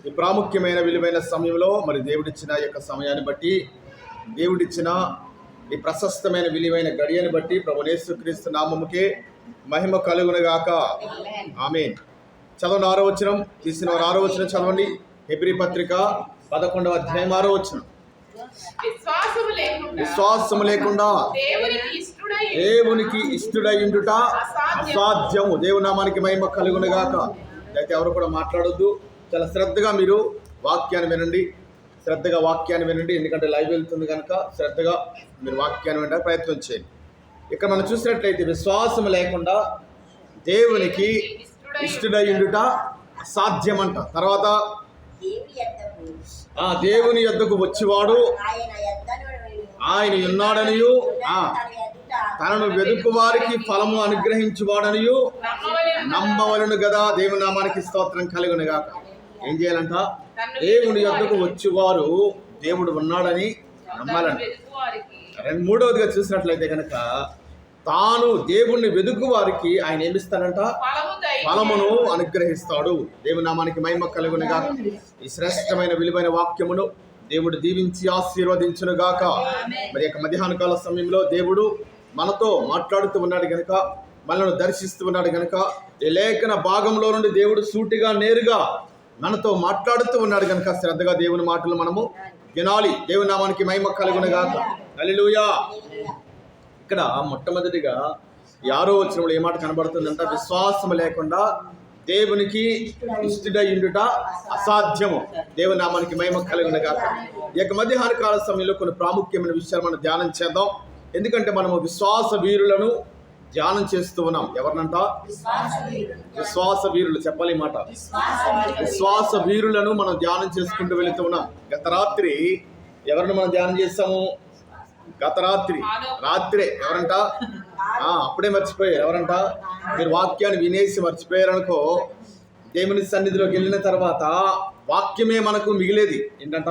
ఈ ప్రాముఖ్యమైన విలువైన సమయంలో మరి దేవుడిచ్చిన యొక్క సమయాన్ని బట్టి, దేవుడిచ్చిన ఈ ప్రశస్తమైన విలువైన గడియని బట్టి ప్రభు యేసుక్రీస్తు నామముకే మహిమ కలుగునుగాక. ఆమేన్. చదవండి 6వ వచనం. తీసిన వారు 6వ వచనం చదవండి. హెబ్రీ పత్రిక 11వ అధ్యాయం 6వ వచనం. విశ్వాసము లేకుండా దేవునికి ఇష్టడైండుట అసాధ్యము. దేవుని నామానికి మహిమ కలుగునుగాక. అయితే ఎవరు కూడా మాట్లాడొద్దు. చాలా శ్రద్ధగా మీరు వాక్యాన్ని వినండి. శ్రద్ధగా వాక్యాన్ని వినండి. ఎందుకంటే లైవ్ వెళ్తుంది కనుక శ్రద్ధగా మీరు వాక్యాన్ని వినడానికి ప్రయత్నం చేయండి. ఇక్కడ మనం చూసినట్లయితే విశ్వాసం లేకుండా దేవునికి ఇష్టడైండుట అసాధ్యమంట. తర్వాత దేవుని యొద్దకు వచ్చివాడు ఆయన ఉన్నాడనియు తనను వెదుకు వారికి ఫలము అనుగ్రహించువాడనియు నమ్మవలను కదా. దేవుని నామానికి స్తోత్రం కలుగునుగాక. ఏం చేయాలంట? దేవుని యొద్దకు వచ్చేవారు దేవుడు ఉన్నాడని నమ్మాలంట. మూడవదిగా చూసినట్లయితే కనుక తాను దేవుణ్ణి వెదుకు వారికి ఆయన ఏమిస్తాడంట? ఫలమును అనుగ్రహిస్తాడు. దేవుని నామానికి మహిమ కలుగునుగాక. ఈ శ్రేష్టమైన విలువైన వాక్యమును దేవుడు దీవించి ఆశీర్వదించునుగాక. మరి యొక్క మధ్యాహ్న కాల సమయంలో దేవుడు మనతో మాట్లాడుతూ ఉన్నాడు గనుక, మనల్ని దర్శిస్తూ ఉన్నాడు గనుక, ఈ లేఖన భాగంలో నుండి దేవుడు సూటిగా నేరుగా మనతో మాట్లాడుతూ ఉన్నాడు కనుక శ్రద్ధగా దేవుని మాటలు మనము వినాలి. దేవుని నామానికి మహిమ కలుగునుగాక. హల్లెలూయా. ఇక్కడ మొట్టమొదటిగా 6వ వచనంలో ఏ మాట కనబడుతుందంట? విశ్వాసము లేకుండా దేవునికి ఇష్టడైండుట అసాధ్యము. దేవుని నామానికి మహిమ కలుగునుగాక. ఈ యొక్క మధ్యాహ్న కాల సమయంలో కొన్ని ప్రాముఖ్యమైన విషయాలు మనం ధ్యానం చేద్దాం. ఎందుకంటే మనము విశ్వాస వీరులను ధ్యానం చేస్తూ ఉన్నాం. ఎవరినంట? విశ్వాస వీరులు. చెప్పాలి మాట. విశ్వాస వీరులను మనం ధ్యానం చేసుకుంటూ వెళుతూ ఉన్నాం. గత రాత్రి ఎవరిని మనం ధ్యానం చేస్తాము? గత రాత్రే ఎవరంట? అప్పుడే మర్చిపోయారు. ఎవరంట? మీరు వాక్యాన్ని వినేసి మర్చిపోయారనుకో, దేవుని సన్నిధిలోకి వెళ్ళిన తర్వాత వాక్యమే మనకు మిగిలేది. ఏంటంట?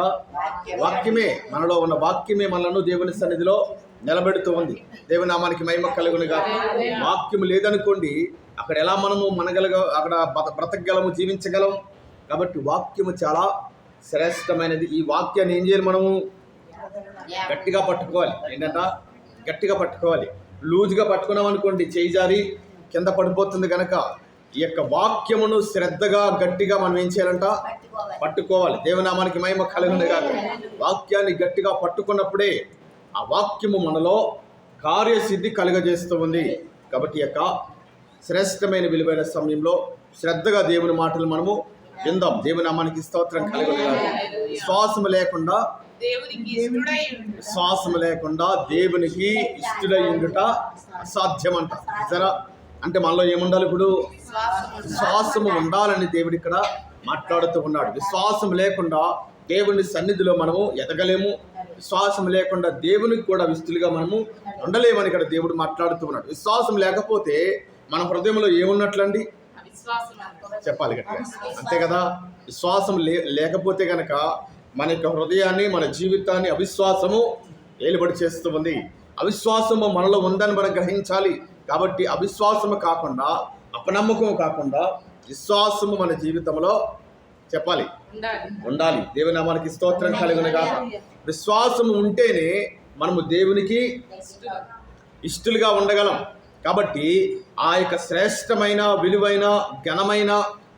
వాక్యమే. మనలో ఉన్న వాక్యమే మనలను దేవుని సన్నిధిలో నిలబెడుతూ ఉంది. దేవుని నామానికి మహిమ కలుగునుగాక. వాక్యం లేదనుకోండి, అక్కడ ఎలా మనము అక్కడ బ్రతకగలము, జీవించగలం. కాబట్టి వాక్యము చాలా శ్రేష్టమైనది. ఈ వాక్యాన్ని ఏం చేయాలి? మనము గట్టిగా పట్టుకోవాలి. ఏంటంట? గట్టిగా పట్టుకోవాలి. లూజ్గా పట్టుకున్నాం అనుకోండి, చేయి జారి కింద పడిపోతుంది కనుక ఈ యొక్క వాక్యమును శ్రద్ధగా గట్టిగా మనం ఏం చేయాలంట? పట్టుకోవాలి. దేవుని నామానికి మహిమ కలుగునుగాక. వాక్యాన్ని గట్టిగా పట్టుకున్నప్పుడే ఆ వాక్యము మనలో కార్యసిద్ధి కలుగజేస్తూ ఉంది. కాబట్టి ఈ యొక్క శ్రేష్టమైన విలువైన సమయంలో శ్రద్ధగా దేవుని మాటలు మనము విందాం. దేవుని నామానికి స్తోత్రం కలుగునుగాక. విశ్వాసము లేకుండా దేవునికి ఇష్టడైండుట అసాధ్యమంట. సరే, అంటే మనలో ఏముండాలి? ఇప్పుడు విశ్వాసము ఉండాలని దేవుడు ఇక్కడ మాట్లాడుతూ ఉన్నాడు. విశ్వాసం లేకుండా దేవుని సన్నిధిలో మనము ఎదగలేము. విశ్వాసం లేకుండా దేవునికి కూడా విస్తులుగా మనము ఉండలేమని ఇక్కడ దేవుడు మాట్లాడుతూ ఉన్నాడు. విశ్వాసం లేకపోతే మన హృదయంలో ఏమున్నట్లండి? చెప్పాలి గట్టిగా. అంతే కదా. విశ్వాసం లేకపోతే కనుక మన యొక్క హృదయాన్ని, మన జీవితాన్ని అవిశ్వాసము ఏలుబడి చేస్తూ ఉంది. అవిశ్వాసము మనలో ఉందని మనం గ్రహించాలి. కాబట్టి అవిశ్వాసము కాకుండా, అపనమ్మకము కాకుండా విశ్వాసము మన జీవితంలో చెప్పాలి, ఉండాలి. దేవుని నామానికి స్తోత్రం కలుగునుగాక. విశ్వాసము ఉంటేనే మనము దేవునికి ఇష్టలుగా ఉండగలం. కాబట్టి ఆ యొక్క శ్రేష్టమైన, విలువైన, ఘనమైన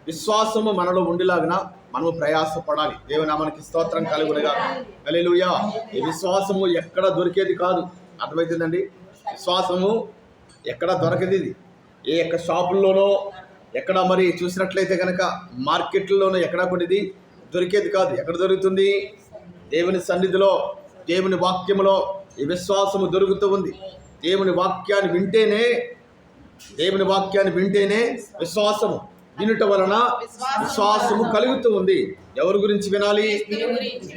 విశ్వాసము మనలో ఉండేలాగా మనము ప్రయాసపడాలి. దేవుని నామానికి స్తోత్రం కలుగునుగాక. హల్లెలూయా. ఈ విశ్వాసము ఎక్కడ దొరికేది కాదు. అర్థమవుతుందండి? విశ్వాసము ఎక్కడ దొరకది. ఏ యొక్క షాపుల్లోనో, ఎక్కడ మరి చూసినట్లయితే కనుక మార్కెట్లలోనో ఎక్కడ కూడా ఇది దొరికేది కాదు. ఎక్కడ దొరుకుతుంది? దేవుని సన్నిధిలో, దేవుని వాక్యములో ఈ విశ్వాసము దొరుకుతూ ఉంది. దేవుని వాక్యాన్ని వింటేనే విశ్వాసము, వినుట వలన విశ్వాసము కలుగుతూ ఉంది. ఎవరి గురించి వినాలి?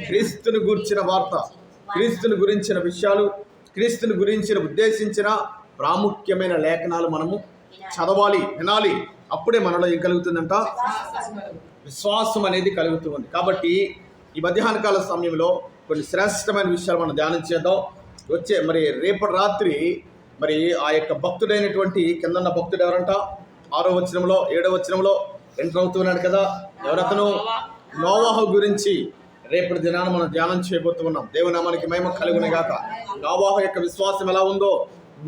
క్రీస్తుని గురించిన వార్త, క్రీస్తుని గురించిన విషయాలు, క్రీస్తుని గురించిన ఉద్దేశించిన ప్రాముఖ్యమైన లేఖనాలు మనము చదవాలి, వినాలి. అప్పుడే మనలో ఏం కలుగుతుందంట? విశ్వాసం అనేది కలుగుతూ ఉంది. కాబట్టి ఈ మధ్యాహ్న కాల సమయంలో కొన్ని శ్రేష్టమైన విషయాలు మనం ధ్యానం చేద్దాం. మరి రేపటి రాత్రి మరి ఆ యొక్క భక్తుడైనటువంటి కిందన్న భక్తుడు ఎవరంట? 6వ వచనంలో 7వ వచనంలో ఎంటర్ అవుతున్నాడు కదా. ఎవరతను? నోవాహు గురించి రేపటి దినాన మనం ధ్యానం చేయబోతున్నాం. దేవుని నామానికి మహిమ కలుగును గాక. నోవాహు యొక్క విశ్వాసం ఎలా ఉందో,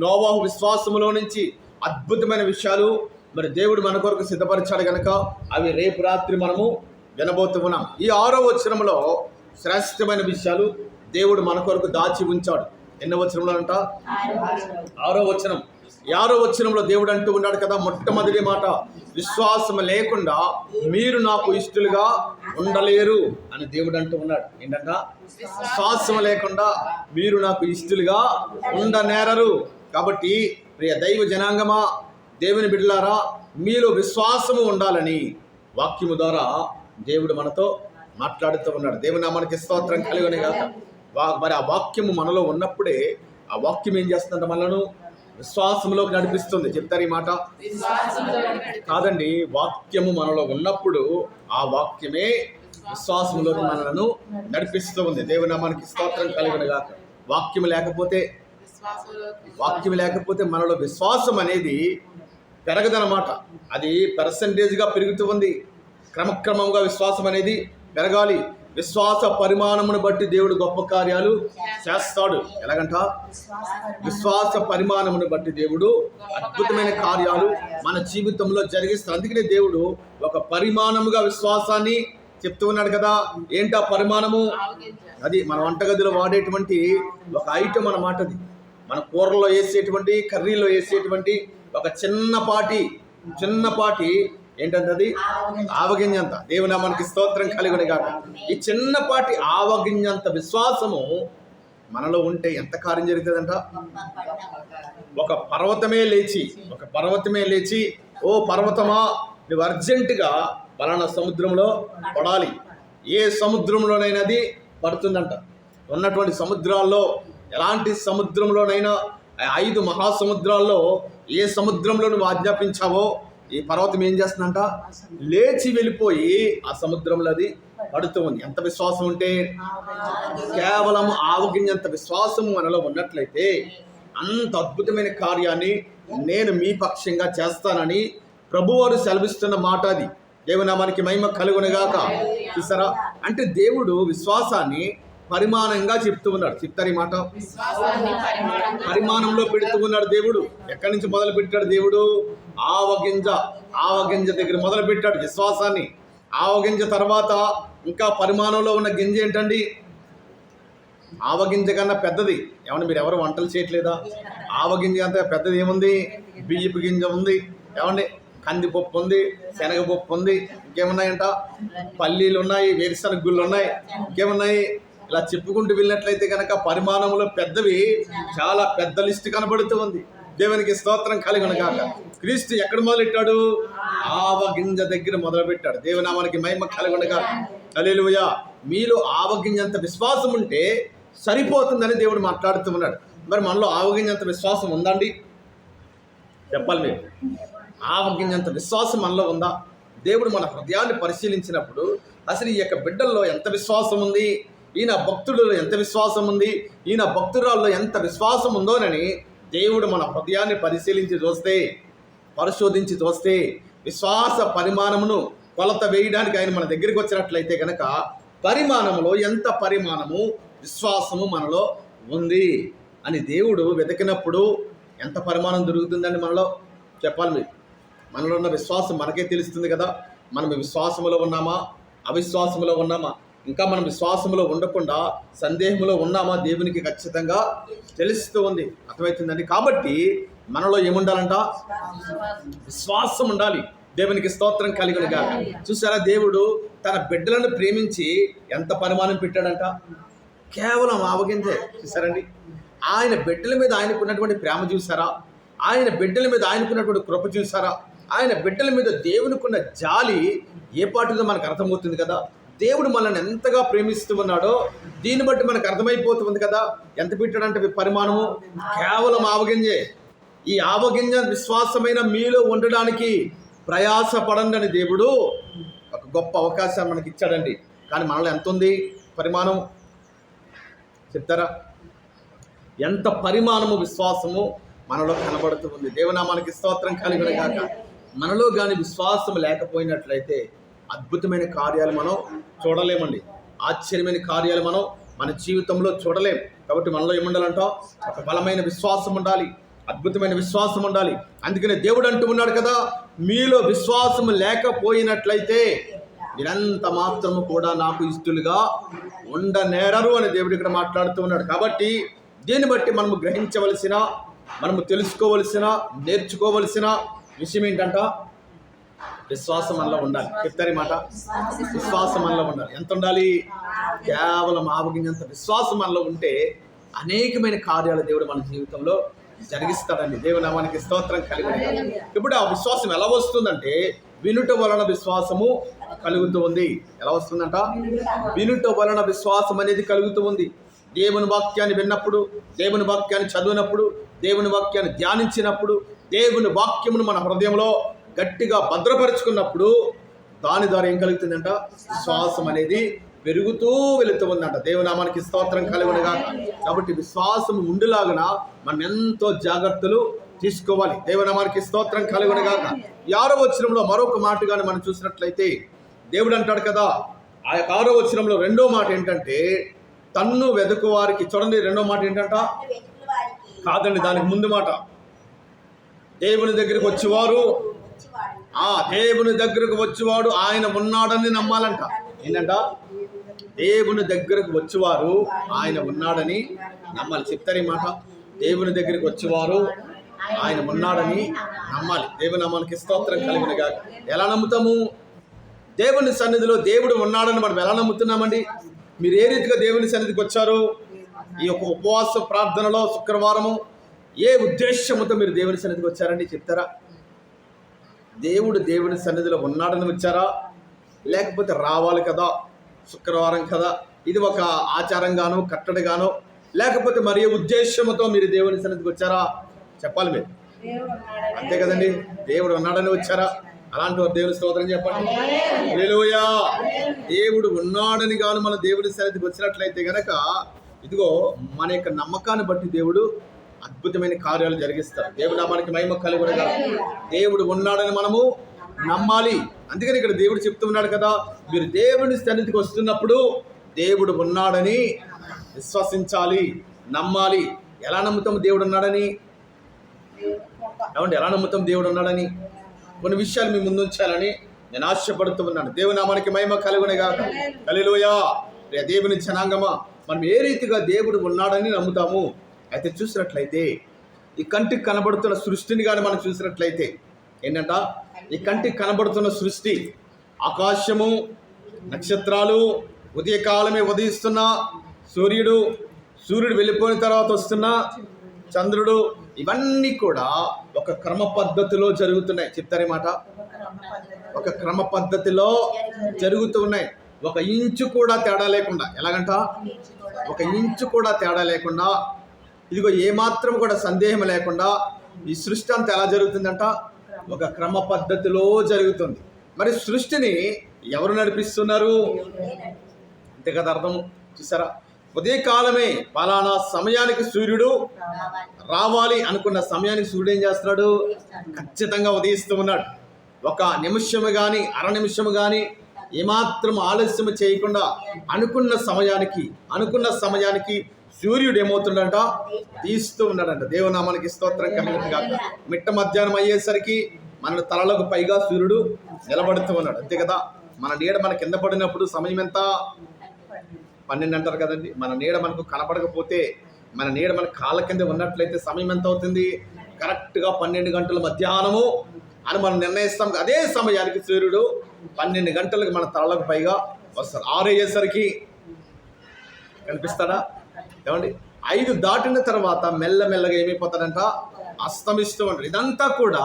నోవాహు విశ్వాసములో నుంచి అద్భుతమైన విషయాలు మరి దేవుడు మన కొరకు సిద్ధపరిచాడు కనుక అవి రేపు రాత్రి మనము వినబోతున్నాం. ఈ 6వ వచనంలో శ్రేష్టమైన విషయాలు దేవుడు మన కొరకు దాచి ఉంచాడు. ఎన్నో వచనంలో అంట? 6వ వచనం. 6వ వచనంలో దేవుడు అంటూ ఉన్నాడు కదా, మొట్టమొదటి మాట, విశ్వాసం లేకుండా మీరు నాకు ఇష్టలుగా ఉండలేరు అని దేవుడు అంటూ ఉన్నాడు. ఏంటంట? విశ్వాసం లేకుండా మీరు నాకు ఇష్టలుగా ఉండనేరరు. కాబట్టి ప్రియ దైవ జనాంగమా, దేవుని బిడ్డలారా, మీలో విశ్వాసము ఉండాలని వాక్యము ద్వారా దేవుడు మనతో మాట్లాడుతూ ఉన్నాడు. దేవుని నామానికి స్తోత్రం కలుగును గాక. మరి ఆ వాక్యము మనలో ఉన్నప్పుడే ఆ వాక్యం ఏం చేస్తుందంటే మనను విశ్వాసంలోకి నడిపిస్తుంది. చెప్తారు ఈ మాట? కాదండి, వాక్యము మనలో ఉన్నప్పుడు ఆ వాక్యమే విశ్వాసంలోకి మనలను నడిపిస్తూ ఉంది. దేవుని నామానికి స్తోత్రం కలుగును గాక. వాక్యం లేకపోతే మనలో విశ్వాసం అనేది పెరగదనమాట. అది పర్సంటేజ్గా పెరుగుతూ ఉంది. క్రమక్రమంగా విశ్వాసం అనేది పెరగాలి. విశ్వాస పరిమాణమును బట్టి దేవుడు గొప్ప కార్యాలు చేస్తాడు. ఎలాగంట? విశ్వాస పరిమాణమును బట్టి దేవుడు అద్భుతమైన కార్యాలు మన జీవితంలో జరిగిస్తాడు. అందుకనే దేవుడు ఒక పరిమాణముగా విశ్వాసాన్ని చెప్తూ ఉన్నాడు కదా. ఏంటా పరిమాణము? అది మన వంటగదిలో వాడేటువంటి ఒక ఐటమ్ అన్నమాట. అది మన కూరల్లో వేసేటువంటి, కర్రీలో వేసేటువంటి ఒక చిన్నపాటి ఏంటంటే అది ఆవగింజంత. దేవుని నామానికి స్తోత్రం కలుగును గాక. ఈ చిన్నపాటి ఆవగింజంత విశ్వాసము మనలో ఉంటే ఎంత కార్యం జరుగుతుందంట? ఒక పర్వతమే లేచి, ఓ పర్వతమా, నువ్వు అర్జెంటుగా పలానా సముద్రంలో పడాలి. ఏ సముద్రంలోనైనా అది పడుతుందంట. ఉన్నటువంటి సముద్రాల్లో, ఎలాంటి సముద్రంలోనైనా 5 మహాసముద్రాల్లో ఏ సముద్రంలో నువ్వు ఆజ్ఞాపించావో ఈ పర్వతం ఏం చేస్తుందంట? లేచి వెళ్ళిపోయి ఆ సముద్రంలో అది పడుతూ ఉంది. ఎంత విశ్వాసం ఉంటే? కేవలం ఆవగింజంత విశ్వాసం మనలో ఉన్నట్లయితే అంత అద్భుతమైన కార్యాన్ని నేను మీ పక్షంగా చేస్తానని ప్రభువారు సెలవిస్తున్న మాట అది. దేవుని నామానికి మహిమ కలుగును గాక. చూసారా? అంటే దేవుడు విశ్వాసాన్ని పరిమాణంగా చెప్తూ ఉన్నాడు. చెప్తారు ఈ మాట? పరిమాణంలో పెడుతూ ఉన్నాడు దేవుడు. ఎక్కడి నుంచి మొదలు పెట్టాడు దేవుడు? ఆవగింజ దగ్గర మొదలు పెట్టాడు విశ్వాసాన్ని. ఆవగింజ తర్వాత ఇంకా పరిమాణంలో ఉన్న గింజ ఏంటండి? ఆవగింజ కన్నా పెద్దది. ఏమన్నా మీరు ఎవరు వంటలు చేయట్లేదా? ఆవగింజ అంత పెద్దది ఏముంది? బియ్యపు గింజ ఉంది, ఏమండి కందిపప్పు ఉంది, శనగపప్పు ఉంది, ఇంకేమున్నాయంట? పల్లీలు ఉన్నాయి, వేరుశనగ గుళ్ళు ఉన్నాయి, ఇంకేమున్నాయి? ఇలా చెప్పుకుంటూ వెళ్ళినట్లయితే కనుక పరిమాణంలో పెద్దవి చాలా పెద్ద లిస్ట్ కనబడుతూ ఉంది. దేవునికి స్తోత్రం కలుగును గాక. క్రీస్తు ఎక్కడ మొదలెట్టాడు? ఆవగింజ దగ్గర మొదలుపెట్టాడు. దేవుని నామానికి మహిమ కలుగును గాక. హల్లెలూయా. మీలో ఆవగింజంత విశ్వాసం ఉంటే సరిపోతుందని దేవుడు మాట్లాడుతూ ఉన్నాడు. మరి మనలో ఆవగింజంత విశ్వాసం ఉందండి? చెప్పాలి మీరు. ఆవగింజంత విశ్వాసం మనలో ఉందా? దేవుడు మన హృదయాన్ని పరిశీలించినప్పుడు అసలు ఈ యొక్క బిడ్డల్లో ఎంత విశ్వాసం ఉంది, ఈయన భక్తుడిలో ఎంత విశ్వాసం ఉంది, ఈయన భక్తురాల్లో ఎంత విశ్వాసం ఉందోనని దేవుడు మన హృదయాన్ని పరిశోధించి చూస్తే విశ్వాస పరిమాణమును కొలత వేయడానికి ఆయన మన దగ్గరికి వచ్చినట్లయితే కనుక పరిమాణములో ఎంత పరిమాణము విశ్వాసము మనలో ఉంది అని దేవుడు వెతికినప్పుడు ఎంత పరిమాణం దొరుకుతుందండి మనలో? చెప్పాలి మీరు. మనలో ఉన్న విశ్వాసం మనకే తెలుస్తుంది కదా. మనం విశ్వాసములో ఉన్నామా, అవిశ్వాసములో ఉన్నామా? ఇంకా మనం విశ్వాసంలో ఉండకుండా సందేహంలో ఉన్నామా? దేవునికి ఖచ్చితంగా తెలుస్తూ ఉంది. అర్థమవుతుందండి. కాబట్టి మనలో ఏముండాలంట? విశ్వాసం ఉండాలి. దేవునికి స్తోత్రం కలుగును గాక. చూసారా? దేవుడు తన బిడ్డలను ప్రేమించి ఎంత పరిమాణం పెట్టాడంట? కేవలం ఆవగింజే. చూసారండి? ఆయన బిడ్డల మీద ఆయనకున్నటువంటి ప్రేమ చూసారా? ఆయన బిడ్డల మీద ఆయనకున్నటువంటి కృప చూసారా? ఆయన బిడ్డల మీద దేవునికున్న జాలి ఏ పాటిదో మనకు అర్థమవుతుంది కదా. దేవుడు మనల్ని ఎంతగా ప్రేమిస్తూ ఉన్నాడో దీన్ని బట్టి మనకు అర్థమైపోతుంది కదా. ఎంత పెట్టాడంటే పరిమాణము? కేవలం ఆవగింజే. ఈ ఆవగింజ విశ్వాసమైన మీలో ఉండడానికి ప్రయాసపడండి అని దేవుడు ఒక గొప్ప అవకాశాన్ని మనకి ఇచ్చాడండి. కానీ మనలో ఎంత ఉంది పరిమాణం? చెప్తారా? ఎంత పరిమాణము విశ్వాసము మనలో కనబడుతూ ఉంది. దేవునామానికి స్తోత్రం కలుగును గాక. మనలో కానీ విశ్వాసం లేకపోయినట్లయితే అద్భుతమైన కార్యాలు మనం చూడలేమండి. ఆశ్చర్యమైన కార్యాలు మనం మన జీవితంలో చూడలేం. కాబట్టి మనలో ఏముండాలంట? ఒక బలమైన విశ్వాసం ఉండాలి, అద్భుతమైన విశ్వాసం ఉండాలి. అందుకనే దేవుడు అంటూ ఉన్నాడు కదా, మీలో విశ్వాసం లేకపోయినట్లయితే మీరంత మాత్రము కూడా నాకు ఇష్టలుగా ఉండనేరరు అని దేవుడు ఇక్కడ మాట్లాడుతూ ఉన్నాడు. కాబట్టి దీన్ని బట్టి మనము గ్రహించవలసిన, మనము తెలుసుకోవలసిన, నేర్చుకోవలసిన విషయం ఏంటంట? విశ్వాసం మనలో ఉండాలి. చెప్తారు ఈ మాట, విశ్వాసం మనలో ఉండాలి. ఎంత ఉండాలి? కేవలం ఆవగింజంత విశ్వాసం మనలో ఉంటే అనేకమైన కార్యాలు దేవుడు మన జీవితంలో జరిగిస్తాడండి. దేవుని నామానికి స్తోత్రం కలిగిన. ఇప్పుడు ఆ విశ్వాసం ఎలా వస్తుందంటే, వినుట వలన విశ్వాసము కలుగుతూ ఉంది. ఎలా వస్తుందంట? వినుట వలన విశ్వాసం అనేది కలుగుతూ ఉంది. దేవుని వాక్యాన్ని విన్నప్పుడు, దేవుని వాక్యాన్ని చదివినప్పుడు, దేవుని వాక్యాన్ని ధ్యానించినప్పుడు, దేవుని వాక్యమును మన హృదయంలో గట్టిగా భద్రపరుచుకున్నప్పుడు దాని ద్వారా ఏం కలుగుతుందంట? విశ్వాసం అనేది పెరుగుతూ వెళుతూ ఉందంట. దేవునామానికి స్తోత్రం కలుగునుగా. కాబట్టి విశ్వాసం ఉండులాగున మనం ఎంతో జాగ్రత్తలు తీసుకోవాలి. దేవునామానికి స్తోత్రం కలుగునుగా. 6వ వచనంలో మరొక మాటగాని మనం చూసినట్లయితే దేవుడు అంటాడు కదా, ఆ యొక్క 6వ వచనంలో రెండో మాట ఏంటంటే, తన్ను వెతుకు వారికి. చూడండి, రెండో మాట ఏంటంట? కాదండి, దానికి ముందు మాట, దేవుని దగ్గరికి వచ్చేవారు, దేవుని దగ్గరకు వచ్చేవాడు ఆయన ఉన్నాడని నమ్మాలంట. ఏంటంట? దేవుని దగ్గరకు వచ్చేవారు ఆయన ఉన్నాడని నమ్మాలి. చెప్తారు ఈ మాట, దేవుని దగ్గరికి వచ్చేవారు ఆయన ఉన్నాడని నమ్మాలి. దేవుని నామానికి స్తోత్రం కలిగినగా. ఎలా నమ్ముతాము? దేవుని సన్నిధిలో దేవుడు ఉన్నాడని మనం ఎలా నమ్ముతున్నామండి? మీరు ఏ రీతిగా దేవుని సన్నిధికి వచ్చారు? ఈ యొక్క ఉపవాస ప్రార్థనలో శుక్రవారము ఏ ఉద్దేశంతో మీరు దేవుని సన్నిధికి వచ్చారండి? చెప్తారా? దేవుని సన్నిధిలో ఉన్నాడని వచ్చారా? లేకపోతే రావాలి కదా, శుక్రవారం కదా, ఇది ఒక ఆచారంగానో కట్టడిగానో, లేకపోతే మరి ఉద్దేశంతో మీరు దేవుని సన్నిధికి వచ్చారా? చెప్పాలి మీరు. అంతే కదండి, దేవుడు ఉన్నాడని వచ్చారా? అలాంటి వారు దేవుని స్తోత్రం చెప్పండి. హల్లెలూయా. దేవుడు ఉన్నాడని గాను మన దేవుని సన్నిధికి వచ్చినట్లయితే గనక ఇదిగో మన యొక్క నమ్మకాన్ని బట్టి దేవుడు అద్భుతమైన కార్యాలు జరిగిస్తారు. దేవుడి నామానికి మహిమ కలుగునుగా. దేవుడు ఉన్నాడని మనము నమ్మాలి. అందుకని ఇక్కడ దేవుడు చెప్తున్నాడు కదా, మీరు దేవుని సన్నిధికి వస్తున్నప్పుడు దేవుడు ఉన్నాడని విశ్వసించాలి, నమ్మాలి. ఎలా నమ్ముతాం దేవుడు ఉన్నాడని? ఏమండి, ఎలా నమ్ముతాం దేవుడు ఉన్నాడని? కొన్ని విషయాలు మీ ముందు ఉంచాలని నేను ఆశపడుతూ ఉన్నాను. దేవుని నామానికి మహిమ కలుగునుగా. హల్లెలూయా. దేవుని జనాంగమా, మనం ఏ రీతిగా దేవుడు ఉన్నాడని నమ్ముతాము? అయితే చూసినట్లయితే ఈ కంటికి కనబడుతున్న సృష్టిని కానీ మనం చూసినట్లయితే ఏంటంట? ఈ కంటికి కనబడుతున్న సృష్టి, ఆకాశము, నక్షత్రాలు, ఉదయకాలమే ఉదయిస్తున్న సూర్యుడు వెళ్ళిపోయిన తర్వాత వస్తున్న చంద్రుడు, ఇవన్నీ కూడా ఒక క్రమ పద్ధతిలో జరుగుతున్నాయి. చెప్తారే మాట, ఒక క్రమ పద్ధతిలో జరుగుతూ ఉన్నాయి. ఒక ఇంచు కూడా తేడా లేకుండా. ఎలాగంట? ఒక ఇంచు కూడా తేడా లేకుండా, ఇదిగో ఏమాత్రం కూడా సందేహం లేకుండా ఈ సృష్టి అంతా ఎలా జరుగుతుందంట? ఒక క్రమ పద్ధతిలో జరుగుతుంది. మరి సృష్టిని ఎవరు నడిపిస్తున్నారు? అంతే కదా అర్థం. చూసారా? ఉదయకాలమే పలానా సమయానికి సూర్యుడు రావాలి అనుకున్న సమయానికి సూర్యుడు ఏం చేస్తున్నాడు? ఖచ్చితంగా ఉదయిస్తూ ఉన్నాడు. ఒక నిమిషము కానీ అర నిమిషము కానీ ఏమాత్రం ఆలస్యం చేయకుండా అనుకున్న సమయానికి సూర్యుడు ఏమవుతుండంట? తీస్తూ ఉన్నాడంట. దేవునామానికి స్తోత్రం కలిగినగా. మిట్ట మధ్యాహ్నం అయ్యేసరికి మన తలలకు పైగా సూర్యుడు నిలబడుతూ ఉన్నాడు. అంతే కదా. మన నీడ మన కింద పడినప్పుడు సమయం ఎంత? 12 అంటారు కదండి. మన నీడ మనకు కనపడకపోతే, మన నీడ మన కాళ్ళ కింద ఉన్నట్లయితే సమయం ఎంత అవుతుంది? కరెక్ట్గా 12 గంటల మధ్యాహ్నము అని మనం నిర్ణయిస్తాం. అదే సమయానికి సూర్యుడు 12 గంటలకు మన తలలకు పైగా వస్తారు. 6 అయ్యేసరికి కనిపిస్తాడా? ఏమండి, 5 దాటిన తర్వాత మెల్లమెల్లగా ఏమైపోతాడంట? అస్తమిస్తూ ఉంటాడు. ఇదంతా కూడా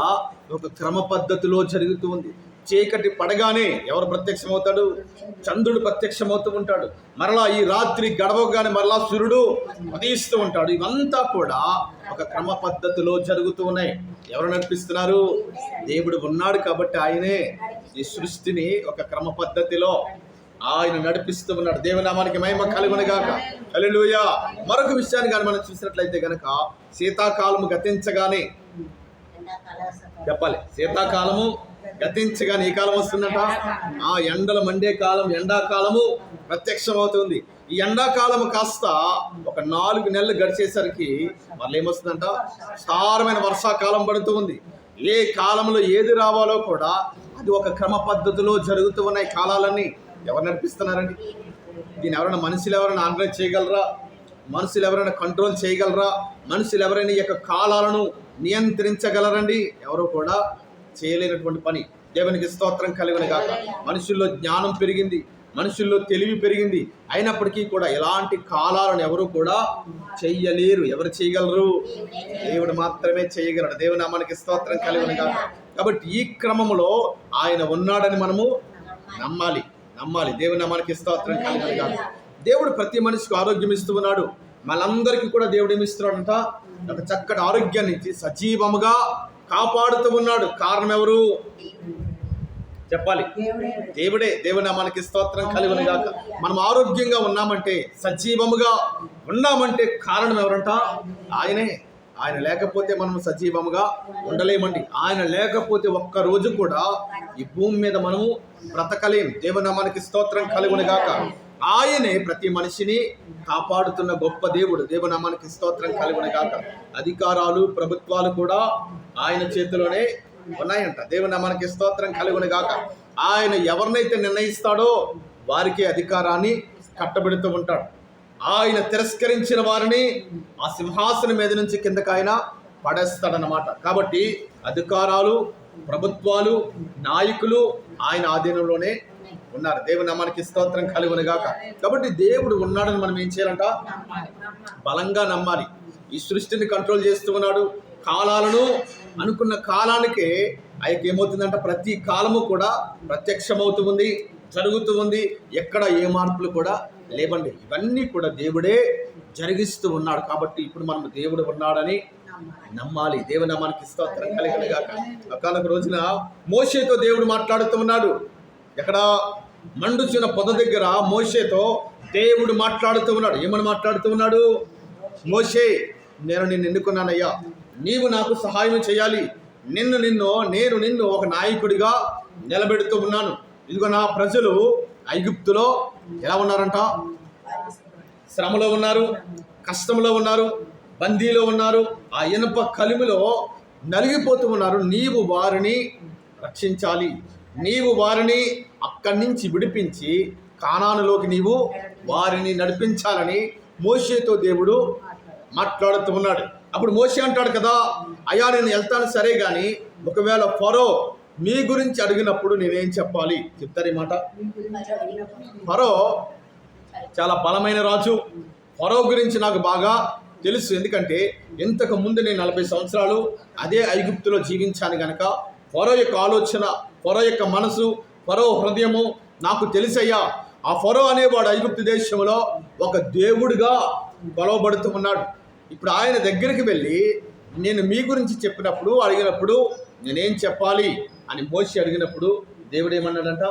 ఒక క్రమ పద్ధతిలో జరుగుతూ ఉంది. చీకటి పడగానే ఎవరు ప్రత్యక్షమవుతాడు? చంద్రుడు ప్రత్యక్షమవుతూ ఉంటాడు. మరలా ఈ రాత్రి గడవగానే మరలా సూర్యుడు ఉదయిస్తూ ఉంటాడు. ఇవంతా కూడా ఒక క్రమ పద్ధతిలో జరుగుతూ ఉన్నాయి. ఎవరు నడిపిస్తున్నారు? దేవుడు ఉన్నాడు కాబట్టి ఆయనే ఈ సృష్టిని ఒక క్రమ పద్ధతిలో ఆయన నడిపిస్తూ ఉన్నాడు. దేవునామానికి మహిమ కలుగునుగాక. హల్లెలూయా. మరొక విషయాన్ని కానీ మనం చూసినట్లయితే కనుక, శీతాకాలము గతించగానే చెప్పాలి, శీతాకాలము గతించగానే ఈ కాలం వస్తుందంట, ఆ ఎండలు మండే కాలం, ఎండాకాలము ప్రత్యక్షమవుతుంది. ఈ ఎండాకాలము కాస్త ఒక 4 నెలలు గడిచేసరికి మళ్ళీ ఏమొస్తుందంట, విస్తారమైన వర్షాకాలం పడుతూ ఉంది. ఏ కాలంలో ఏది రావాలో కూడా అది ఒక క్రమ పద్ధతిలో జరుగుతూ ఉన్నాయి. కాలాలన్నీ ఎవరు నడిపిస్తున్నారండి? దీన్ని ఎవరైనా మనుషులు ఎవరైనా ఆర్గనైజ్ చేయగలరా? మనుషులు ఎవరైనా కంట్రోల్ చేయగలరా? మనుషులు ఎవరైనా ఈ యొక్క కాలాలను నియంత్రించగలరండి? ఎవరు కూడా చేయలేనటువంటి పని. దేవునికి స్తోత్రం కలుగును గాక. మనుషుల్లో జ్ఞానం పెరిగింది, మనుషుల్లో తెలివి పెరిగింది, అయినప్పటికీ కూడా ఎలాంటి కాలాలను ఎవరు కూడా చెయ్యలేరు. ఎవరు చేయగలరు? దేవుడు మాత్రమే చేయగలడు. దేవుని నామానికి స్తోత్రం కలుగును గాక. కాబట్టి ఈ క్రమంలో ఆయన ఉన్నాడని మనము నమ్మాలి. దేవుని నామానికి స్తోత్రం కలుగును గాక. దేవుడు ప్రతి మనిషికి ఆరోగ్యం ఇస్తూ ఉన్నాడు. మనందరికీ కూడా దేవుడు ఏమి ఇస్తున్నాడంట? ఒక చక్కటి ఆరోగ్యాన్ని ఇచ్చి సజీవముగా కాపాడుతూ ఉన్నాడు. కారణం ఎవరు? చెప్పాలి, దేవుడే. దేవుని నామానికి స్తోత్రం కలుగును గాక. మనం ఆరోగ్యంగా ఉన్నామంటే, సజీవముగా ఉన్నామంటే కారణం ఎవరంట? ఆయనే. ఆయన లేకపోతే మనం సజీవముగా ఉండలేమండి. ఆయన లేకపోతే ఒక్క రోజు కూడా ఈ భూమి మీద మనము బ్రతకలేం. దేవుని నామానికి స్తోత్రం కలుగును గాక. ఆయనే ప్రతి మనిషిని కాపాడుతున్న గొప్ప దేవుడు. దేవుని నామానికి స్తోత్రం కలుగును గాక. అధికారాలు, ప్రభుత్వాలు కూడా ఆయన చేతిలోనే ఉన్నాయంట. దేవుని నామానికి స్తోత్రం కలుగును గాక. ఆయన ఎవరినైతే నిర్ణయిస్తాడో వారికి అధికారాన్ని కట్టబెడుతూ ఉంటాడు. ఆయన తిరస్కరించిన వారిని ఆ సింహాసనం మీద నుంచి కిందకి ఆయన పడేస్తాడన్నమాట. కాబట్టి అధికారాలు, ప్రభుత్వాలు, నాయకులు ఆయన ఆధీనంలోనే ఉన్నారు. దేవుని నామానికి స్తోత్రం కలుగును గాక. కాబట్టి దేవుడు ఉన్నాడని మనం ఏం చేయాలంట? బలంగా నమ్మాలి. ఈ సృష్టిని కంట్రోల్ చేస్తూ ఉన్నాడు. కాలాలను అనుకున్న కాలానికే ఆయనకి ఏమవుతుందంట? ప్రతి కాలము కూడా ప్రత్యక్షమవుతూ ఉంది, జరుగుతూ ఉంది. ఎక్కడ ఏ మార్పులు కూడా లేవండి. ఇవన్నీ కూడా దేవుడే జరిగిస్తూ ఉన్నాడు. కాబట్టి ఇప్పుడు మనం దేవుడు ఉన్నాడని నమ్మాలి. దేవుని నామానికి స్తోత్రం కలుగును గాక. ఒకానొక రోజున మోషేతో దేవుడు మాట్లాడుతూ ఉన్నాడు. ఎక్కడ? మండుచున్న పొద దగ్గర మోషేతో దేవుడు మాట్లాడుతూ ఉన్నాడు. ఏమని మాట్లాడుతూ ఉన్నాడు? మోషే, నేను నిన్ను ఎన్నుకున్నానయ్యా, నీవు నాకు సహాయం చేయాలి. నేను నిన్ను ఒక నాయకుడిగా నిలబెడుతూ ఉన్నాను. ఇదిగో నా ప్రజలు ఐగుప్తులో ఎలా ఉన్నారంట? శ్రమలో ఉన్నారు, కష్టంలో ఉన్నారు, బందీలో ఉన్నారు, ఆ ఇనుప కలిమిలో నలిగిపోతూ ఉన్నారు. నీవు వారిని రక్షించాలి. నీవు వారిని అక్కడి నుంచి విడిపించి కానానులోకి నీవు వారిని నడిపించాలని మోషేతో దేవుడు మాట్లాడుతూ ఉన్నాడు. అప్పుడు మోషే అంటాడు కదా, అయ్యా నేను వెళ్తాను సరే, కానీ ఒకవేళ ఫరో మీ గురించి అడిగినప్పుడు నేనేం చెప్పాలి? చెప్తారు ఈ మాట. ఫరో చాలా బలమైన రాజు. ఫరో గురించి నాకు బాగా తెలుసు. ఎందుకంటే ఇంతకు ముందు నేను 40 సంవత్సరాలు అదే ఐగుప్తులో జీవించాను గనక ఫరో యొక్క ఆలోచన, ఫరో యొక్క మనసు, ఫరో హృదయము నాకు తెలుసయ్యా. ఆ ఫరో అనేవాడు ఐగుప్తు దేశంలో ఒక దేవుడిగా కొలవబడుతూ ఉన్నాడు. ఇప్పుడు ఆయన దగ్గరికి వెళ్ళి నేను మీ గురించి చెప్పినప్పుడు, అడిగినప్పుడు నేనేం చెప్పాలి అని మోషే అడిగినప్పుడు దేవుడు ఏమన్నాడంట?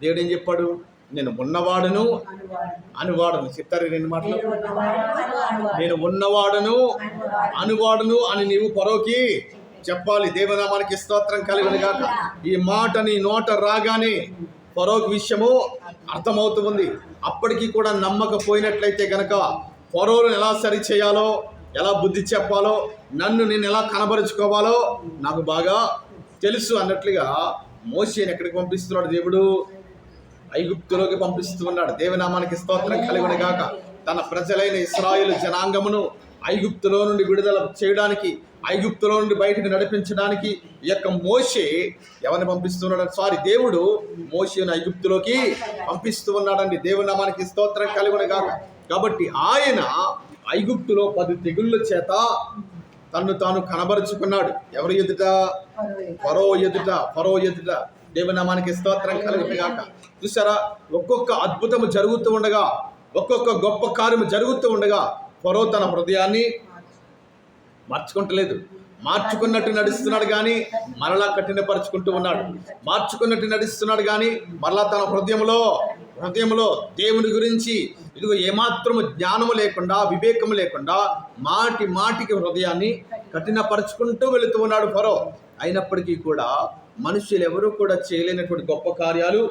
దేవుడు ఏం చెప్పాడు? నేను ఉన్నవాడును అనువాడును. చెప్తారు 2 మాటలు. నేను ఉన్నవాడును అనువాడును అని నీవు ఫరోకి చెప్పాలి. దేవనామానికి స్తోత్రం కలుగును గాక. ఈ మాట నీ నోట రాగానే ఫరోకి విషయము అర్థమవుతుంది. అప్పటికి కూడా నమ్మకపోయినట్లయితే గనక ఫరోను ఎలా సరి చేయాలో, ఎలా బుద్ధి చెప్పాలో, నేను ఎలా కనబరుచుకోవాలో నాకు బాగా తెలుసు అన్నట్లుగా మోషేని ఎక్కడికి పంపిస్తున్నాడు? దేవుడు ఐగుప్తులోకి పంపిస్తూ ఉన్నాడు. దేవనామానికి స్తోత్రం కలుగును గాక. తన ప్రజలైన ఇశ్రాయేలు జనాంగమును ఐగుప్తులో నుండి విడుదల చేయడానికి, ఐగుప్తులో నుండి బయటకు నడిపించడానికి ఈ యొక్క మోషే ఎవరిని పంపిస్తున్నాడు? దేవుడు మోషేను ఐగుప్తులోకి పంపిస్తూ ఉన్నాడండి. దేవునామానికి స్తోత్రం కలుగును గాక. కాబట్టి ఆయన ఐగుప్తులో 10 తెగుళ్ళ చేత తన్ను తాను కనబరుచుకున్నాడు. ఎవరి ఎదుట? ఫరో ఎదుట. దేవనామానికి స్తోత్రం కలుగును గాక. చూసారా, ఒక్కొక్క అద్భుతము జరుగుతూ ఉండగా, ఒక్కొక్క గొప్ప కార్యము జరుగుతూ ఉండగా ఫరో తన హృదయాన్ని మార్చుకున్నట్టు నడుస్తున్నాడు కానీ మరలా కఠినపరుచుకుంటూ ఉన్నాడు. మార్చుకున్నట్టు నడుస్తున్నాడు కానీ మరలా తన హృదయంలో దేవుని గురించి ఇదిగో ఏమాత్రము జ్ఞానము లేకుండా, వివేకము లేకుండా మాటికి హృదయాన్ని కఠినపరుచుకుంటూ వెళుతూ ఉన్నాడు ఫరో. అయినప్పటికీ కూడా మనుషులు ఎవరు కూడా చేయలేనటువంటి గొప్ప కార్యాలు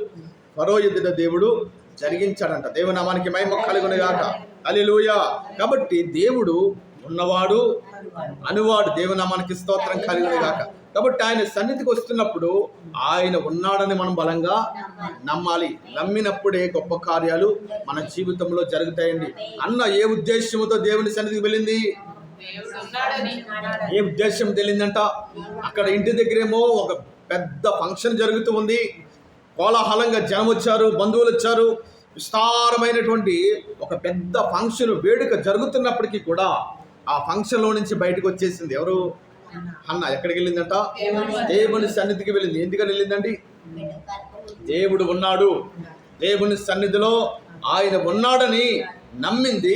ఫరో ఎదుట దేవుడు జరిగించాడంట. దేవుని నామానికి మహిమ కలుగును గాక. హల్లెలూయా. కాబట్టి దేవుడు ఉన్నవాడు అనువాడు. దేవుని నామానికి స్తోత్రం కలుగును గాక. కాబట్టి ఆయన సన్నిధికి వస్తున్నప్పుడు ఆయన ఉన్నాడని మనం బలంగా నమ్మాలి. నమ్మినప్పుడే గొప్ప కార్యాలు మన జీవితంలో జరుగుతాయండి. అన్న ఏ ఉద్దేశంతో దేవుని సన్నిధికి వెళ్ళింది? ఏ ఉద్దేశం తెలియదంట? అక్కడ ఇంటి దగ్గరేమో ఒక పెద్ద ఫంక్షన్ జరుగుతూ ఉంది. కోలాహలంగా జనం వచ్చారు, బంధువులు వచ్చారు. విస్తారమైనటువంటి ఒక పెద్ద ఫంక్షన్ వేడుక జరుగుతున్నప్పటికీ కూడా ఆ ఫంక్షన్లో నుంచి బయటకు వచ్చేసింది ఎవరు? అన్న. ఎక్కడికి వెళ్ళిందంట? దేవుని సన్నిధికి వెళ్ళింది. ఎందుకని వెళ్ళిందండి? దేవుడు ఉన్నాడు. దేవుని సన్నిధిలో ఆయన ఉన్నాడని నమ్మింది,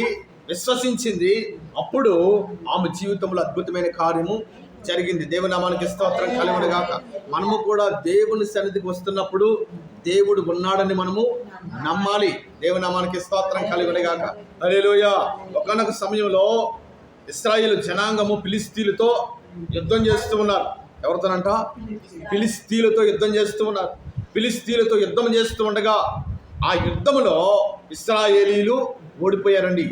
విశ్వసించింది. అప్పుడు ఆమె జీవితంలో అద్భుతమైన కార్యము జరిగింది. దేవుని నామానికి స్తోత్రం కలుగును గాక. మనము కూడా దేవుని సన్నిధికి వస్తున్నప్పుడు దేవుడు ఉన్నాడని మనము నమ్మాలి. దేవుని నామానికి స్తోత్రం కలుగును గాక. హల్లెలూయా. ఒకానొక సమయంలో ఇశ్రాయేలు జనాంగము ఫిలిష్తీయులతో యుద్ధం చేస్తూ ఉన్నారు. ఎవరితోనంట? ఫిలిష్తీయులతో యుద్ధం చేస్తూ ఉన్నారు. ఫిలిష్తీయులతో యుద్ధం చేస్తూ ఉండగా ఆ యుద్ధంలో ఇశ్రాయేలీలు ఓడిపోయారండి.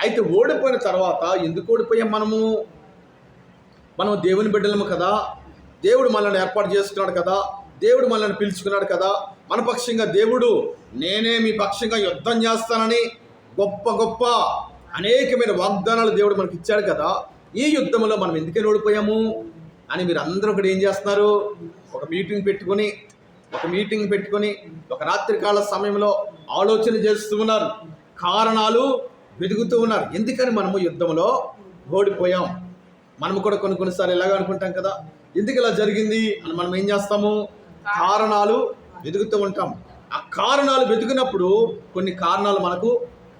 అయితే ఓడిపోయిన తర్వాత ఎందుకు ఓడిపోయాం? మనం దేవుని బిడ్డలము కదా, దేవుడు మనల్ని ఏర్పాటు చేసుకున్నాడు కదా, దేవుడు మనల్ని పిలుచుకున్నాడు కదా, మన పక్షంగా దేవుడు నేనే మీ పక్షంగా యుద్ధం చేస్తానని గొప్ప గొప్ప అనేకమైన వాగ్దానాలు దేవుడు మనకి ఇచ్చాడు కదా. ఈ యుద్ధంలో మనం ఎందుకని ఓడిపోయాము అని మీరు అందరూ కూడా ఏం చేస్తున్నారు? ఒక మీటింగ్ పెట్టుకొని ఒక రాత్రికాల సమయంలో ఆలోచన చేస్తూ ఉన్నారు, కారణాలు వెతుకుతూ ఉన్నారు. ఎందుకని మనము యుద్ధంలో ఓడిపోయాం? మనము కూడా కొన్నిసార్లు ఇలాగ అనుకుంటాం కదా, ఎందుకు ఇలా జరిగింది అని మనం ఏం చేస్తాము? కారణాలు వెతుకుతూ ఉంటాం. ఆ కారణాలు వెతికినప్పుడు కొన్ని కారణాలు మనకు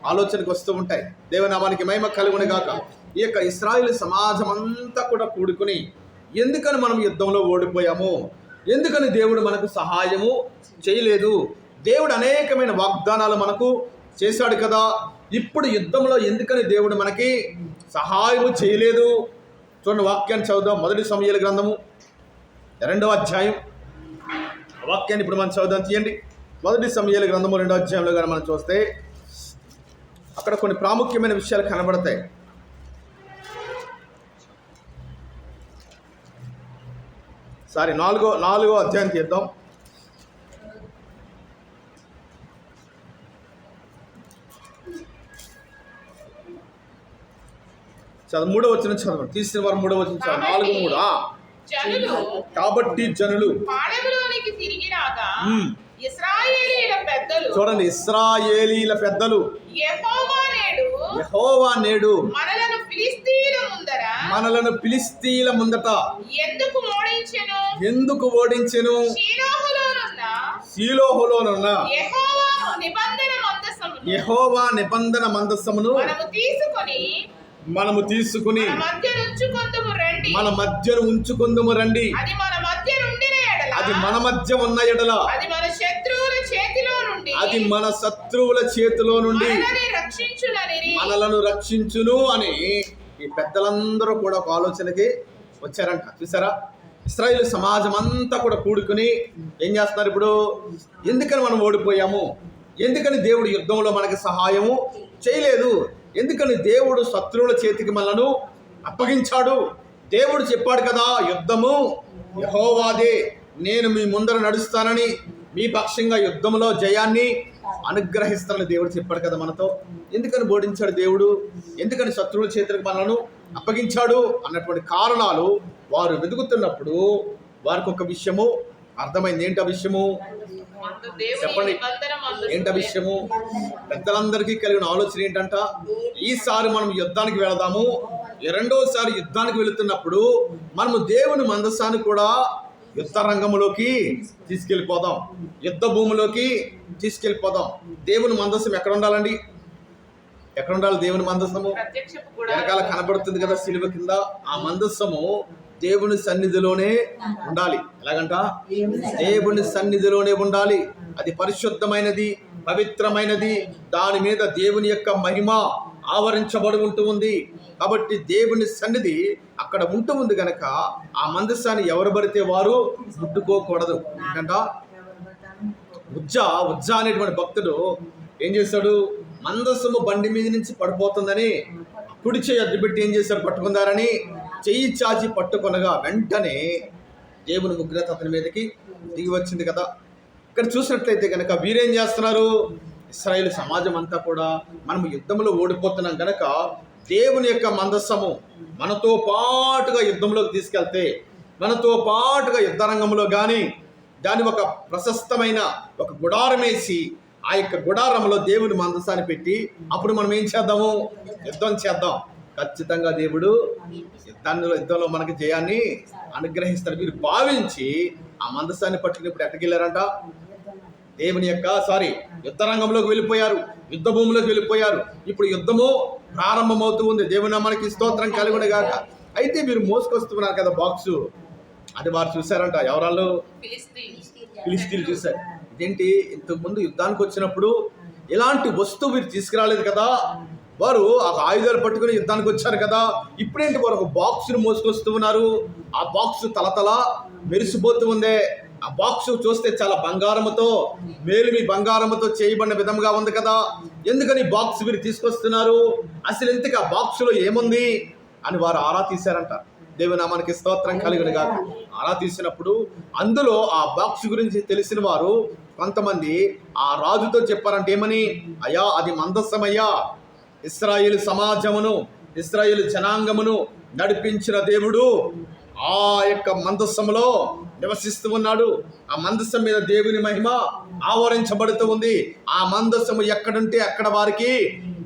ఆలోచనకు వస్తూ ఉంటాయి. దేవుని నామానికి మహిమ కలుగును గాక. ఈ యొక్క ఇశ్రాయేలు సమాజం అంతా కూడా కూడుకుని ఎందుకని మనం యుద్ధంలో ఓడిపోయాము, ఎందుకని దేవుడు మనకు సహాయము చేయలేదు, దేవుడు అనేకమైన వాగ్దానాలు మనకు చేశాడు కదా, ఇప్పుడు యుద్ధంలో ఎందుకని దేవుడు మనకి సహాయము చేయలేదు? చూడండి, వాక్యాన్ని చదువుదాం. మొదటి సమూయేలు గ్రంథము 2వ అధ్యాయం వాక్యాన్ని ఇప్పుడు మనం చదువుదాం. తీయండి. మొదటి సమూయేలు గ్రంథము 2వ అధ్యాయంలో కానీ మనం చూస్తే అక్కడ కొన్ని ప్రాముఖ్యమైన విషయాలు కనబడతాయి. సారీ, 4వ అధ్యాయం తీద్దాం. చదువు 3వ వచనం చదవండి. తీసిన వారు 3వ వచనం చదవండి. 4:3. కాబట్టి జనులు పాళెములోనికి తిరిగి రాగా ఇశ్రాయేలీయుల పెద్దలు, చూడండి, ఇశ్రాయేలీల పెద్దలు యెహోవా నేడు మనలను ఫిలిష్తీయుల ముందట ఎందుకు ఓడించెను? షీలోహులోనున్న యెహోవా నిబంధన మందసమును మనము తీసుకుని మన మధ్యను ఉంచుకొందుము రండి. అది మన మధ్య ఉన్న ఎడల అది మన శత్రువుల చేతిలో నుండి మనలను రక్షించును అని ఈ పెద్దలందరూ కూడా ఒక ఆలోచనకి వచ్చారంట. చూసారా, ఇశ్రాయేలు సమాజం అంతా కూడా కూడుకుని ఏం చేస్తున్నారు? ఇప్పుడు ఎందుకని మనం ఓడిపోయాము, ఎందుకని దేవుడు యుద్ధంలో మనకి సహాయము చేయలేదు, ఎందుకని దేవుడు శత్రువుల చేతికి మనలను అప్పగించాడు? దేవుడు చెప్పాడు కదా, యుద్ధము యెహోవాదే, నేను మీ ముందర నడుస్తానని, మీ పక్షంగా యుద్ధంలో జయాన్ని అనుగ్రహిస్తానని దేవుడు చెప్పాడు కదా మనతో. ఎందుకని ఓడించాడు దేవుడు? ఎందుకని శత్రువుల చేతులకు మనలను అప్పగించాడు అన్నటువంటి కారణాలు వారు వెతుకుతున్నప్పుడు వారికి ఒక విషయము అర్థమైంది. ఏంటి ఆ విషయము? చెప్పండి, ఏంటి ఆ విషయము? పెద్దలందరికీ కలిగిన ఆలోచన ఏంటంట, ఈసారి మనం యుద్ధానికి వెళదాము, రెండోసారి యుద్ధానికి వెళుతున్నప్పుడు మనము దేవుని మందసాన్ని కూడా యుద్ధ రంగంలోకి తీసుకెళ్ళిపోదాం, యుద్ధ భూమిలోకి తీసుకెళ్ళిపోదాం. దేవుని మందసం ఎక్కడ ఉండాలండి? ఎక్కడ ఉండాలి దేవుని మందసము? వెనకాల కనబడుతుంది కదా శిలువ కింద. ఆ మందసము దేవుని సన్నిధిలోనే ఉండాలి. ఎలాగంట? దేవుని సన్నిధిలోనే ఉండాలి. అది పరిశుద్ధమైనది, పవిత్రమైనది. దాని మీద దేవుని యొక్క మహిమ ఆవరించబడి ఉంటూ ఉంది. కాబట్టి దేవుని సన్నిధి అక్కడ ఉంటూ ఉంది గనక ఆ మందసాన్ని ఎవరు పడితే వారు ముట్టుకోకూడదు. ఏంటంట ఉజ్జా అనేటువంటి భక్తుడు ఏం చేశాడు, మందసము బండి మీద నుంచి పడిపోతుందని కుడి చేయి అడ్డుపెట్టి ఏం చేశారు, పట్టుకుందారని చెయ్యి చాచి పట్టుకొనగా వెంటనే దేవుని ఉగ్రత అతని మీదకి దిగి వచ్చింది కదా. ఇక్కడ చూసినట్లయితే కనుక వీరేం చేస్తున్నారు, ఇశ్రాయేలు సమాజం అంతా కూడా మనం యుద్ధంలో ఓడిపోతున్నాం కనుక దేవుని యొక్క మందస్సము మనతో పాటుగా యుద్ధంలోకి తీసుకెళ్తే, మనతో పాటుగా యుద్ధ రంగంలో కానీ దాని ఒక ప్రశస్తమైన ఒక గుడారం వేసి ఆ యొక్క గుడారంలో దేవుని మందసాన్ని పెట్టి అప్పుడు మనం ఏం చేద్దాము, యుద్ధం చేద్దాం. ఖచ్చితంగా దేవుడు యుద్ధంలో మనకి జయాన్ని అనుగ్రహిస్తాడు. మీరు భావించి ఆ మందసాన్ని పట్టుకుని ఇప్పుడు ఎక్కడికెళ్ళారంట, దేవుని యొక్క యుద్ధ రంగంలోకి వెళ్ళిపోయారు, యుద్ధ భూమిలోకి వెళ్ళిపోయారు. ఇప్పుడు యుద్ధము ప్రారంభమవుతూ ఉంది. దేవుని నామానికి స్తోత్రం కలుగును గాక. అయితే మీరు మోసుకొస్తున్నారు కదా బాక్సు, అది వారు చూశారంట. ఎవరాళ్ళు, ఫిలిష్తీయులు చూశారు. ఇదేంటి, ఇంతకుముందు యుద్ధానికి వచ్చినప్పుడు ఇలాంటి వస్తువు మీరు తీసుకురాలేదు కదా, వారు ఆ ఆయుధాలు పట్టుకుని యుద్ధానికి వచ్చారు కదా, ఇప్పుడేంటి వారు ఒక బాక్సును మోసుకొస్తూ ఉన్నారు. ఆ బాక్సు తలతల మెరిసిపోతూ ఉంది. ఆ బాక్సు చూస్తే చాలా బంగారముతో, మేలిమి బంగారముతో చేయబడిన విధంగా ఉంది కదా, ఎందుకని బాక్స్ మీరు తీసుకొస్తున్నారు, అసలు ఇంతకు ఆ బాక్సులో ఏముంది అని వారు ఆరా తీశారంట. దేవుని నామానికి స్తోత్రం కలుగును గాక. ఆరా తీసినప్పుడు అందులో ఆ బాక్స్ గురించి తెలిసిన వారు కొంతమంది ఆ రాజుతో చెప్పారంట. ఏమని, అయ్యా అది మందస్సమయ్యా, ఇశ్రాయేలు సమాజమును ఇశ్రాయేలు జనాంగమును నడిపించిన దేవుడు ఆ యొక్క మందస్సములో నివసిస్తూ ఉన్నాడు. ఆ మందస్సం మీద దేవుని మహిమ ఆవరించబడుతూ ఉంది. ఆ మందస్సము ఎక్కడుంటే అక్కడ వారికి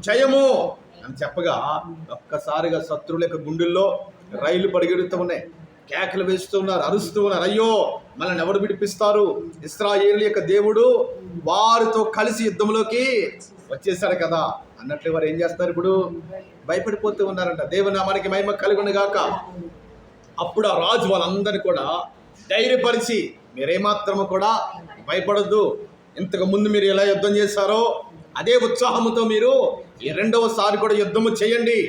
జయము అని చెప్పగా ఒక్కసారిగా శత్రువుల యొక్క గుండెల్లో రైలు పరిగెడుతూ ఉన్నాయి, కేకలు వేస్తూ ఉన్నారు, అరుస్తూ ఉన్నారు. అయ్యో మనల్ని ఎవరు విడిపిస్తారు, ఇశ్రాయేలు యొక్క దేవుడు వారితో కలిసి యుద్ధంలోకి వచ్చేసాడు కదా అన్నట్లు వారు ఏం చేస్తారు, ఇప్పుడు భయపడిపోతూ ఉన్నారంట. దేవుని నామానికి మహిమ కలుగును గాక. అప్పుడు ఆ రాజు వాళ్ళందరినీ కూడా ధైర్యపరిచి, మీరేమాత్రము కూడా భయపడొద్దు, ఇంతకు ముందు మీరు ఎలా యుద్ధం చేశారో అదే ఉత్సాహంతో మీరు ఈ రెండవసారి కూడా యుద్ధము చేయండి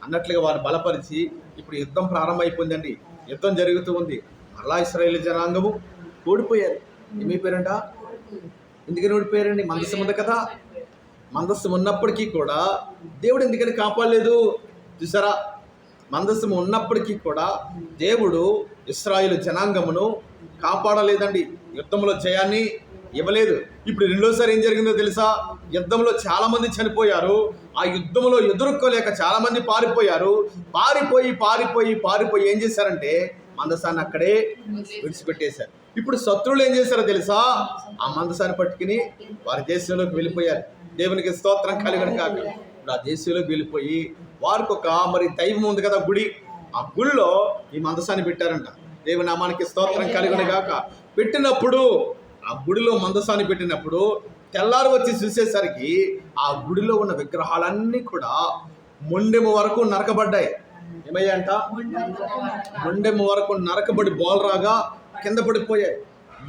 అన్నట్లుగా వారు బలపరిచి ఇప్పుడు యుద్ధం ప్రారంభమైపోయిందండి. యుద్ధం జరుగుతూ ఉంది. అలా ఇశ్రాయేలు జనాంగము ఓడిపోయారు. ఏమైపోయారంట, ఎందుకని ఓడిపోయారండి, మందస్సం ఉంది కదా. మందస్సం ఉన్నప్పటికీ కూడా దేవుడు ఎందుకని కాపాడలేదు చూసారా. మందస్సం ఉన్నప్పటికీ కూడా దేవుడు ఇశ్రాయేలు జనాంగమును కాపాడలేదండి, యుద్ధంలో జయాన్ని ఇవ్వలేదు. ఇప్పుడు రెండోసారి ఏం జరిగిందో తెలుసా, యుద్ధంలో చాలా మంది చనిపోయారు. ఆ యుద్ధంలో ఎదుర్కోలేక చాలా మంది పారిపోయారు. పారిపోయి ఏం చేశారంటే మందసాన్ని అక్కడే విడిచిపెట్టేశారు. ఇప్పుడు శత్రువులు ఏం చేశారో తెలుసా, ఆ మందసాన్ని పట్టుకుని వారి దేశంలోకి వెళ్ళిపోయారు. దేవునికి స్తోత్రం కలుగును గాక. ఇప్పుడు ఆ దేశంలోకి వెళ్ళిపోయి వారికి ఒక దైవం ఉంది కదా గుడి, ఆ గుడిలో ఈ మందసాన్ని పెట్టారంట. దేవుని నామానికి స్తోత్రం కలుగును గాక. పెట్టినప్పుడు ఆ గుడిలో మందసాన్ని పెట్టినప్పుడు తెల్లారు వచ్చి చూసేసరికి ఆ గుడిలో ఉన్న విగ్రహాలన్నీ కూడా మొండెము వరకు నరకబడ్డాయి. ఏమయ్యాంట, మొండెము వరకు నరకబడి బోల్రాగా కింద పడిపోయాయి.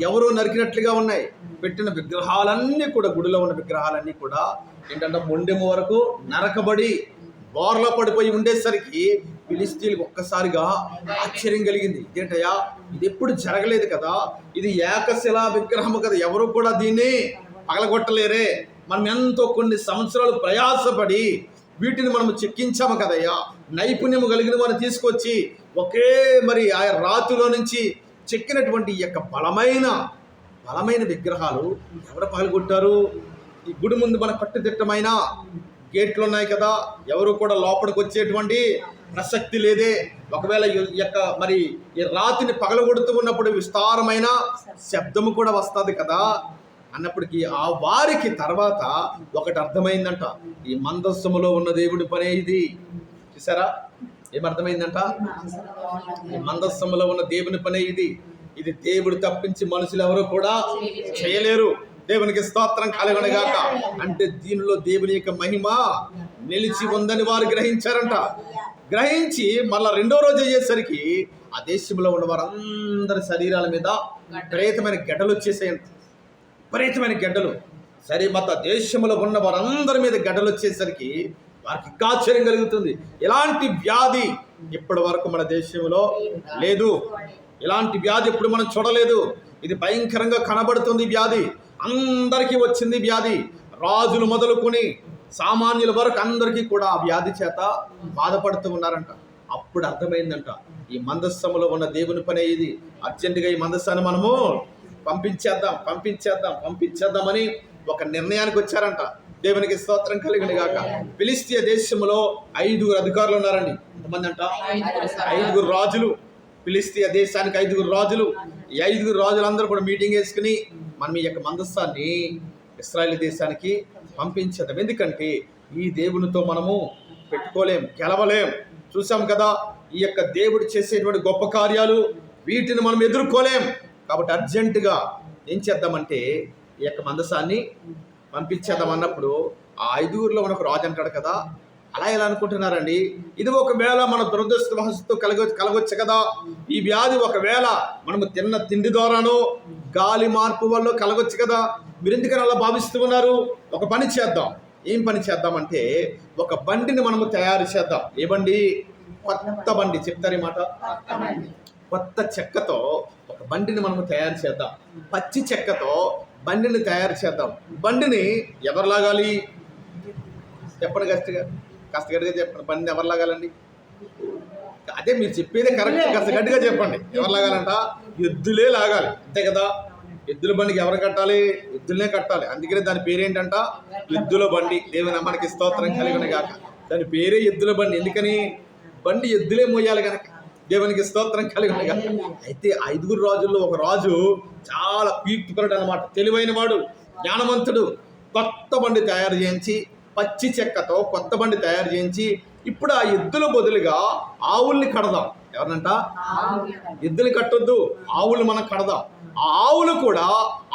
ఎవరో నరికినట్లుగా ఉన్నాయి. పెట్టిన విగ్రహాలన్నీ కూడా, గుడిలో ఉన్న విగ్రహాలన్నీ కూడా ఏంటంటే మొండెము వరకు నరకబడి బోర్లో పడిపోయి ఉండేసరికి ఫిలిష్తీయులకు ఒక్కసారిగా ఆశ్చర్యం కలిగింది. ఇదేంటయ్యా, ఇది ఎప్పుడు జరగలేదు కదా, ఇది ఏకశిలా విగ్రహము కదా, ఎవరు కూడా దీన్ని పగలగొట్టలేరే, మనం ఎంతో కొన్ని సంవత్సరాలు ప్రయాసపడి వీటిని మనం చెక్కించాము కదయ్యా, నైపుణ్యము కలిగిన వారిని తీసుకొచ్చి ఒకే ఆ రాతిలో నుంచి చెక్కినటువంటి ఈ యొక్క బలమైన విగ్రహాలు ఎవరు పగలగొట్టారు. ఈ గుడి ముందు మన కట్టుదిట్టమైన గేట్లు ఉన్నాయి కదా, ఎవరు కూడా లోపలికి వచ్చేటువంటి ప్రసక్తి లేదే. ఒకవేళ ఈ యొక్క ఈ రాతిని పగలగొడుతూ ఉన్నప్పుడు విస్తారమైన శబ్దము కూడా వస్తుంది కదా అన్నప్పటికీ ఆ వారికి తర్వాత ఒకటి అర్థమైందంట, ఈ మందస్సములో ఉన్న దేవుడి పనే ఇది. చూసారా, ఏమర్థమైందంట, ఈ మందస్సములో ఉన్న దేవుని పనే ఇది. ఇది దేవుడు తప్పించి మనుషులు ఎవరు కూడా చేయలేరు. దేవునికి స్తోత్రం కలుగును గాక. అంటే దీనిలో దేవుని యొక్క మహిమ నిలిచి ఉందని వారు గ్రహించారంట. గ్రహించి మళ్ళా రెండో రోజు అయ్యేసరికి ఆ దేశంలో ఉన్న వారందరి శరీరాల మీద విపరీతమైన గడ్డలు వచ్చేసాయంట. విపరీతమైన గడ్డలు. సరే, దేశంలో ఉన్న వారందరి మీద గడ్డలు వచ్చేసరికి వారికి ఇంకా ఆశ్చర్యం కలుగుతుంది. ఇలాంటి వ్యాధి ఇప్పటి వరకు మన దేశంలో లేదు. ఇలాంటి వ్యాధి ఎప్పుడు మనం చూడలేదు. ఇది భయంకరంగా కనబడుతుంది. వ్యాధి అందరికీ వచ్చింది. వ్యాధి రాజులు మొదలుకొని సామాన్యుల వరకు అందరికీ కూడా ఆ వ్యాధి చేత బాధపడుతూ ఉన్నారంట. అప్పుడు అర్థమైందంట, ఈ మందస్సములో ఉన్న దేవుని పనే ఇది. అర్జెంటుగా ఈ మందస్సాన్ని మనము పంపించేద్దామని ఒక నిర్ణయానికి వచ్చారంట. దేవునికి స్తోత్రం కలుగును గాక. ఫిలిష్తీయ దేశంలో 5 అధికారులు ఉన్నారండి. ఎంతమంది అంట? 5 రాజులు. ఫిలిష్తీయ దేశానికి 5 రాజులు. ఈ 5 రాజులందరూ కూడా మీటింగ్ వేసుకుని మనం ఈ యొక్క మందస్సాన్ని ఇశ్రాయేలు దేశానికి పంపించేద్దాం. ఎందుకంటే ఈ దేవునితో మనము పెట్టుకోలేం, గెలవలేం. చూసాం కదా ఈ యొక్క దేవుడు చేసేటువంటి గొప్ప కార్యాలు, వీటిని మనం ఎదుర్కోలేం. కాబట్టి అర్జెంటుగా ఏం చేద్దామంటే ఈ యొక్క మందసాన్ని పంపించేద్దాం అన్నప్పుడు ఆ 5 మనకు రాజు అంటాడు కదా. అలా ఎలా అనుకుంటున్నారండి? ఇది ఒకవేళ మన దురదృష్టవశాత్తు కలగొచ్చు కదా. ఈ వ్యాధి ఒకవేళ మనము తిన్న తిండి ద్వారానో గాలి మార్పు వల్ల కలగొచ్చు కదా. మీరు ఎందుకని అలా భావిస్తూ ఉన్నారు? ఒక పని చేద్దాం. ఏం పని చేద్దామంటే ఒక బండిని మనము తయారు చేద్దాం. ఏ బండి? కొత్త బండి. చెప్తారు ఈ మాట. కొత్త చెక్కతో ఒక బండిని మనము తయారు చేద్దాం. పచ్చి చెక్కతో బండిని తయారు చేద్దాం. బండిని ఎవరు లాగాలి చెప్పండి? కాస్త గట్టిగా చెప్పండి. బండిని ఎవరు లాగాలండి? అదే మీరు చెప్పేదే కరెక్ట్. కాస్త గట్టిగా చెప్పండి. ఎవరు లాగాలంట? ఎద్దులే లాగాలి. అంతే కదా. ఎద్దుల బండికి ఎవరు కట్టాలి? ఎద్దులనే కట్టాలి. అందుకనే దాని పేరేంటంట? ఎద్దుల బండి. దేవుని మనకి స్తోత్రం కలిగిన గాక. దాని పేరే ఎద్దుల బండి. ఎందుకని? బండి ఎద్దులే మోయాలి కనుక. దేవునికి స్తోత్రం కలిగిన గాక. అయితే 5 రాజుల్లో ఒక రాజు చాలా కీర్తిపరుడు అనమాట. తెలివైన వాడు, జ్ఞానవంతుడు. కొత్త బండి తయారు చేయించి, పచ్చి చెక్కతో కొత్త బండి తయారు చేయించి, ఇప్పుడు ఆ ఎద్దుల బదులుగా ఆవుల్ని కడదాం. ఎవరినంట? ఎద్దులు కట్టొద్దు, ఆవులు మనం కడదాం. ఆ ఆవులు కూడా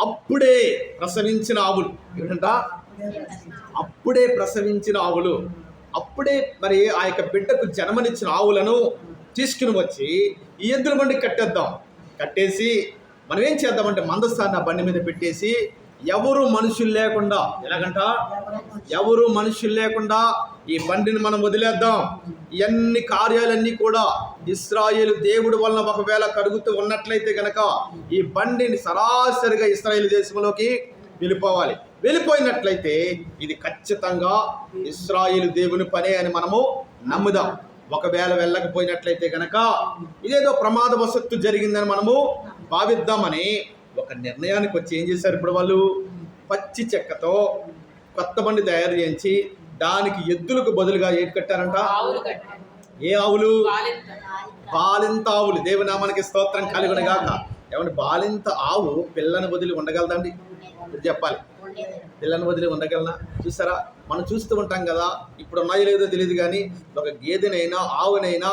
అప్పుడే ప్రసవించిన ఆవులు. ఏంటంట? అప్పుడే ప్రసవించిన ఆవులు. అప్పుడే మరి ఆ యొక్క బిడ్డకు జన్మనిచ్చిన ఆవులను తీసుకుని వచ్చి ఈ ఎద్దుల బండి కట్టేద్దాం. కట్టేసి మనం ఏం చేద్దామంటే మందస్థాన్ని ఆ బండి మీద పెట్టేసి ఎవరు మనుషులు లేకుండా, ఎలాగంట? ఎవరు మనుషులు లేకుండా ఈ బండిని మనం వదిలేద్దాం. ఇవన్నీ కార్యాలన్నీ కూడా ఇశ్రాయేలు దేవుడి వలన ఒకవేళ కలుగుతూ ఉన్నట్లయితే గనక ఈ బండిని సరాసరిగా ఇశ్రాయేలు దేశంలోకి వెళ్ళిపోవాలి. వెళ్ళిపోయినట్లయితే ఇది ఖచ్చితంగా ఇశ్రాయేలు దేవుని పనే అని మనము నమ్ముదాం. ఒకవేళ వెళ్ళకపోయినట్లయితే గనక ఇదేదో ప్రమాదవశత్తు జరిగిందని మనము భావిద్దామని ఒక నిర్ణయానికి వచ్చి ఏం చేశారు? ఇప్పుడు వాళ్ళు పచ్చి చెక్కతో కొత్త బండి తయారు చేయించి దానికి ఎద్దులకు బదులుగా ఏది కట్టారంట? ఏ ఆవులు? బాలింత ఆవులు. దేవునామానికి స్తోత్రం కలుగును గాక. ఏమంటే బాలింత ఆవు పిల్లని వదిలి ఉండగలదండి? చెప్పాలి. పిల్లని వదిలి ఉండగలనా? చూసారా, మనం చూస్తూ ఉంటాం కదా. ఇప్పుడు ఉన్నాయో లేదో తెలియదు కానీ ఒక గేదెనైనా ఆవునైనా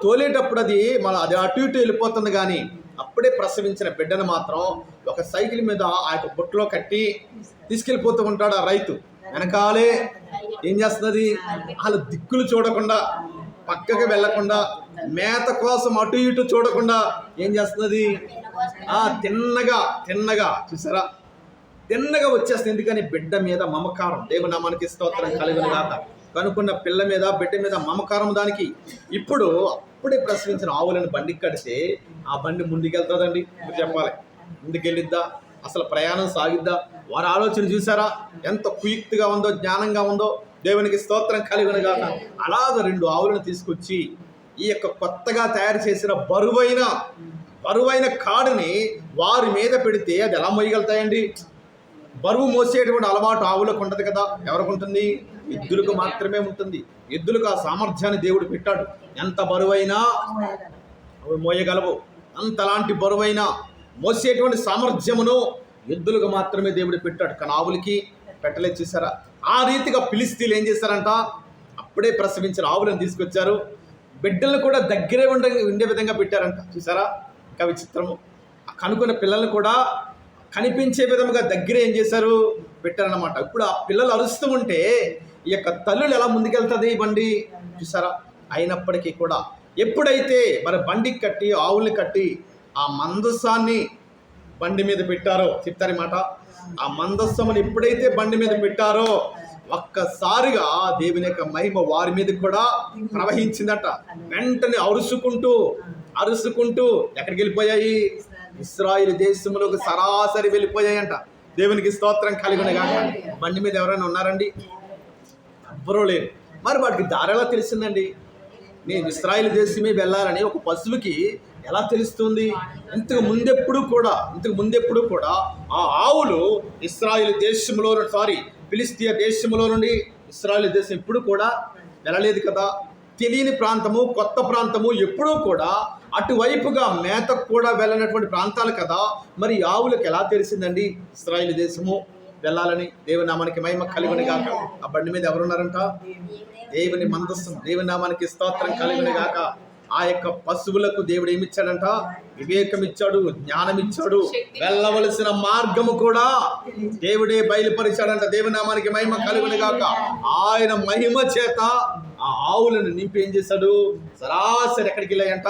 తోలేటప్పుడు అది అటు ఇటు వెళ్ళిపోతుంది. కానీ అప్పుడే ప్రసవించిన బిడ్డను మాత్రం ఒక సైకిల్ మీద ఆ యొక్క బుట్టలో కట్టి తీసుకెళ్ళిపోతూ ఉంటాడు ఆ రైతు. వెనకాలే ఏం చేస్తున్నది? వాళ్ళ దిక్కులు చూడకుండా, పక్కకి వెళ్లకుండా, మేత కోసం అటు ఇటు చూడకుండా ఏం చేస్తున్నది? తిన్నగా చూసారా, తిన్నగా వచ్చేస్తుంది. ఎందుకని? బిడ్డ మీద మమకారం. దేవుని నామానికి స్తోత్రం కలుగును గాక. కనుక్కున్న పిల్ల మీద, బిడ్డ మీద మమకారం దానికి. ఇప్పుడు అప్పుడే ప్రసవించిన ఆవులను బండికి కడితే ఆ బండి ముందుకెళ్తుందండి? మీరు చెప్పాలి. ముందుకెళ్ళిద్దా? అసలు ప్రయాణం సాగిద్దా? వారి ఆలోచన చూసారా ఎంత కుయుక్తిగా ఉందో, జ్ఞానంగా ఉందో. దేవునికి స్తోత్రం కలుగును గాక. అలాగ 2 ఆవులను తీసుకొచ్చి ఈ యొక్క కొత్తగా తయారు చేసిన బరువైన కాడుని వారి మీద పెడితే అది ఎలా మోయగలుగుతాయండి? బరువు మోసేటువంటి అలవాటు ఆవులకు ఉంటుంది కదా. ఎవరికి ఉంటుంది? ఎద్దులకు మాత్రమే ఉంటుంది. ఎద్దులకు ఆ సామర్థ్యాన్ని దేవుడు పెట్టాడు. ఎంత బరువైనా అవి మోయగలవు. అంతలాంటి బరువైన మోసేటువంటి సామర్థ్యమును ఎద్దులకు మాత్రమే దేవుడు పెట్టాడు. కానీ ఆవులకి పెట్టలేదు. చూసారా, ఆ రీతిగా ఫిలిష్తీయులు ఏం చేశారంట? అప్పుడే ప్రసవించిన ఆవులను తీసుకొచ్చారు. బిడ్డలను కూడా దగ్గరే ఉండే విధంగా పెట్టారంట. చూసారా, ఇంకా విచిత్రము. కనుక్కున్న పిల్లల్ని కూడా కనిపించే విధంగా దగ్గరే ఏం చేశారు? పెట్టారన్నమాట. ఇప్పుడు ఆ పిల్లలు అరుస్తూ ఉంటే ఈ యొక్క తల్లులు ఎలా ముందుకెళ్తుంది బండి? చూసారా. అయినప్పటికీ కూడా ఎప్పుడైతే మరి బండికి కట్టి, ఆవుల్ని కట్టి ఆ మందస్సాన్ని బండి మీద పెట్టారో, చెప్తారు మాట. ఆ మందస్సముని ఎప్పుడైతే బండి మీద పెట్టారో ఒక్కసారిగా దేవుని యొక్క మహిమ వారి మీద కూడా ప్రవహించిందట. వెంటనే అరుసుకుంటూ ఎక్కడికి వెళ్ళిపోయాయి? ఇశ్రాయేలు దేశంలోకి సరాసరి వెళ్ళిపోయాయంట. దేవునికి స్తోత్రం కలుగును గాక. బండి మీద ఎవరైనా ఉన్నారండి? ఎవ్వరూ లేరు. మరి వాటికి దారి ఎలా తెలిసిందండి? నేను ఇశ్రాయేలు దేశమే వెళ్ళాలని ఒక పశువుకి ఎలా తెలుస్తుంది? ఇంతకు ముందెప్పుడు కూడా ఆ ఆవులు ఫిలిష్తీయ దేశంలో నుండి ఇశ్రాయేలు దేశం ఎప్పుడు కూడా వెళ్ళలేదు కదా. తెలియని ప్రాంతము, కొత్త ప్రాంతము, ఎప్పుడూ కూడా అటువైపుగా మేతకు కూడా వెళ్ళనటువంటి ప్రాంతాలు కదా. మరి ఆవులకు ఎలా తెలిసిందండి ఇశ్రాయేలు దేశము వెళ్ళాలని? దేవుని నామానికి మహిమ కలుగును గాక. ఆ బండి మీద ఎవరున్నారంట? దేవుని మందస్సం. దేవుని నామానికి స్తోత్రం కలుగును గాక. ఆ యొక్క పశువులకు దేవుడు ఏమిచ్చాడంట? వివేకం ఇచ్చాడు, జ్ఞానం ఇచ్చాడు. వెళ్ళవలసిన మార్గము కూడా దేవుడే బయలుపరిచాడంట. దేవుని నామానికి మహిమ కలుగును గాక. ఆయన మహిమ చేత ఆ ఆవులను నింపి ఏం చేశాడు? సరాసరి ఎక్కడికి వెళ్ళాయంట?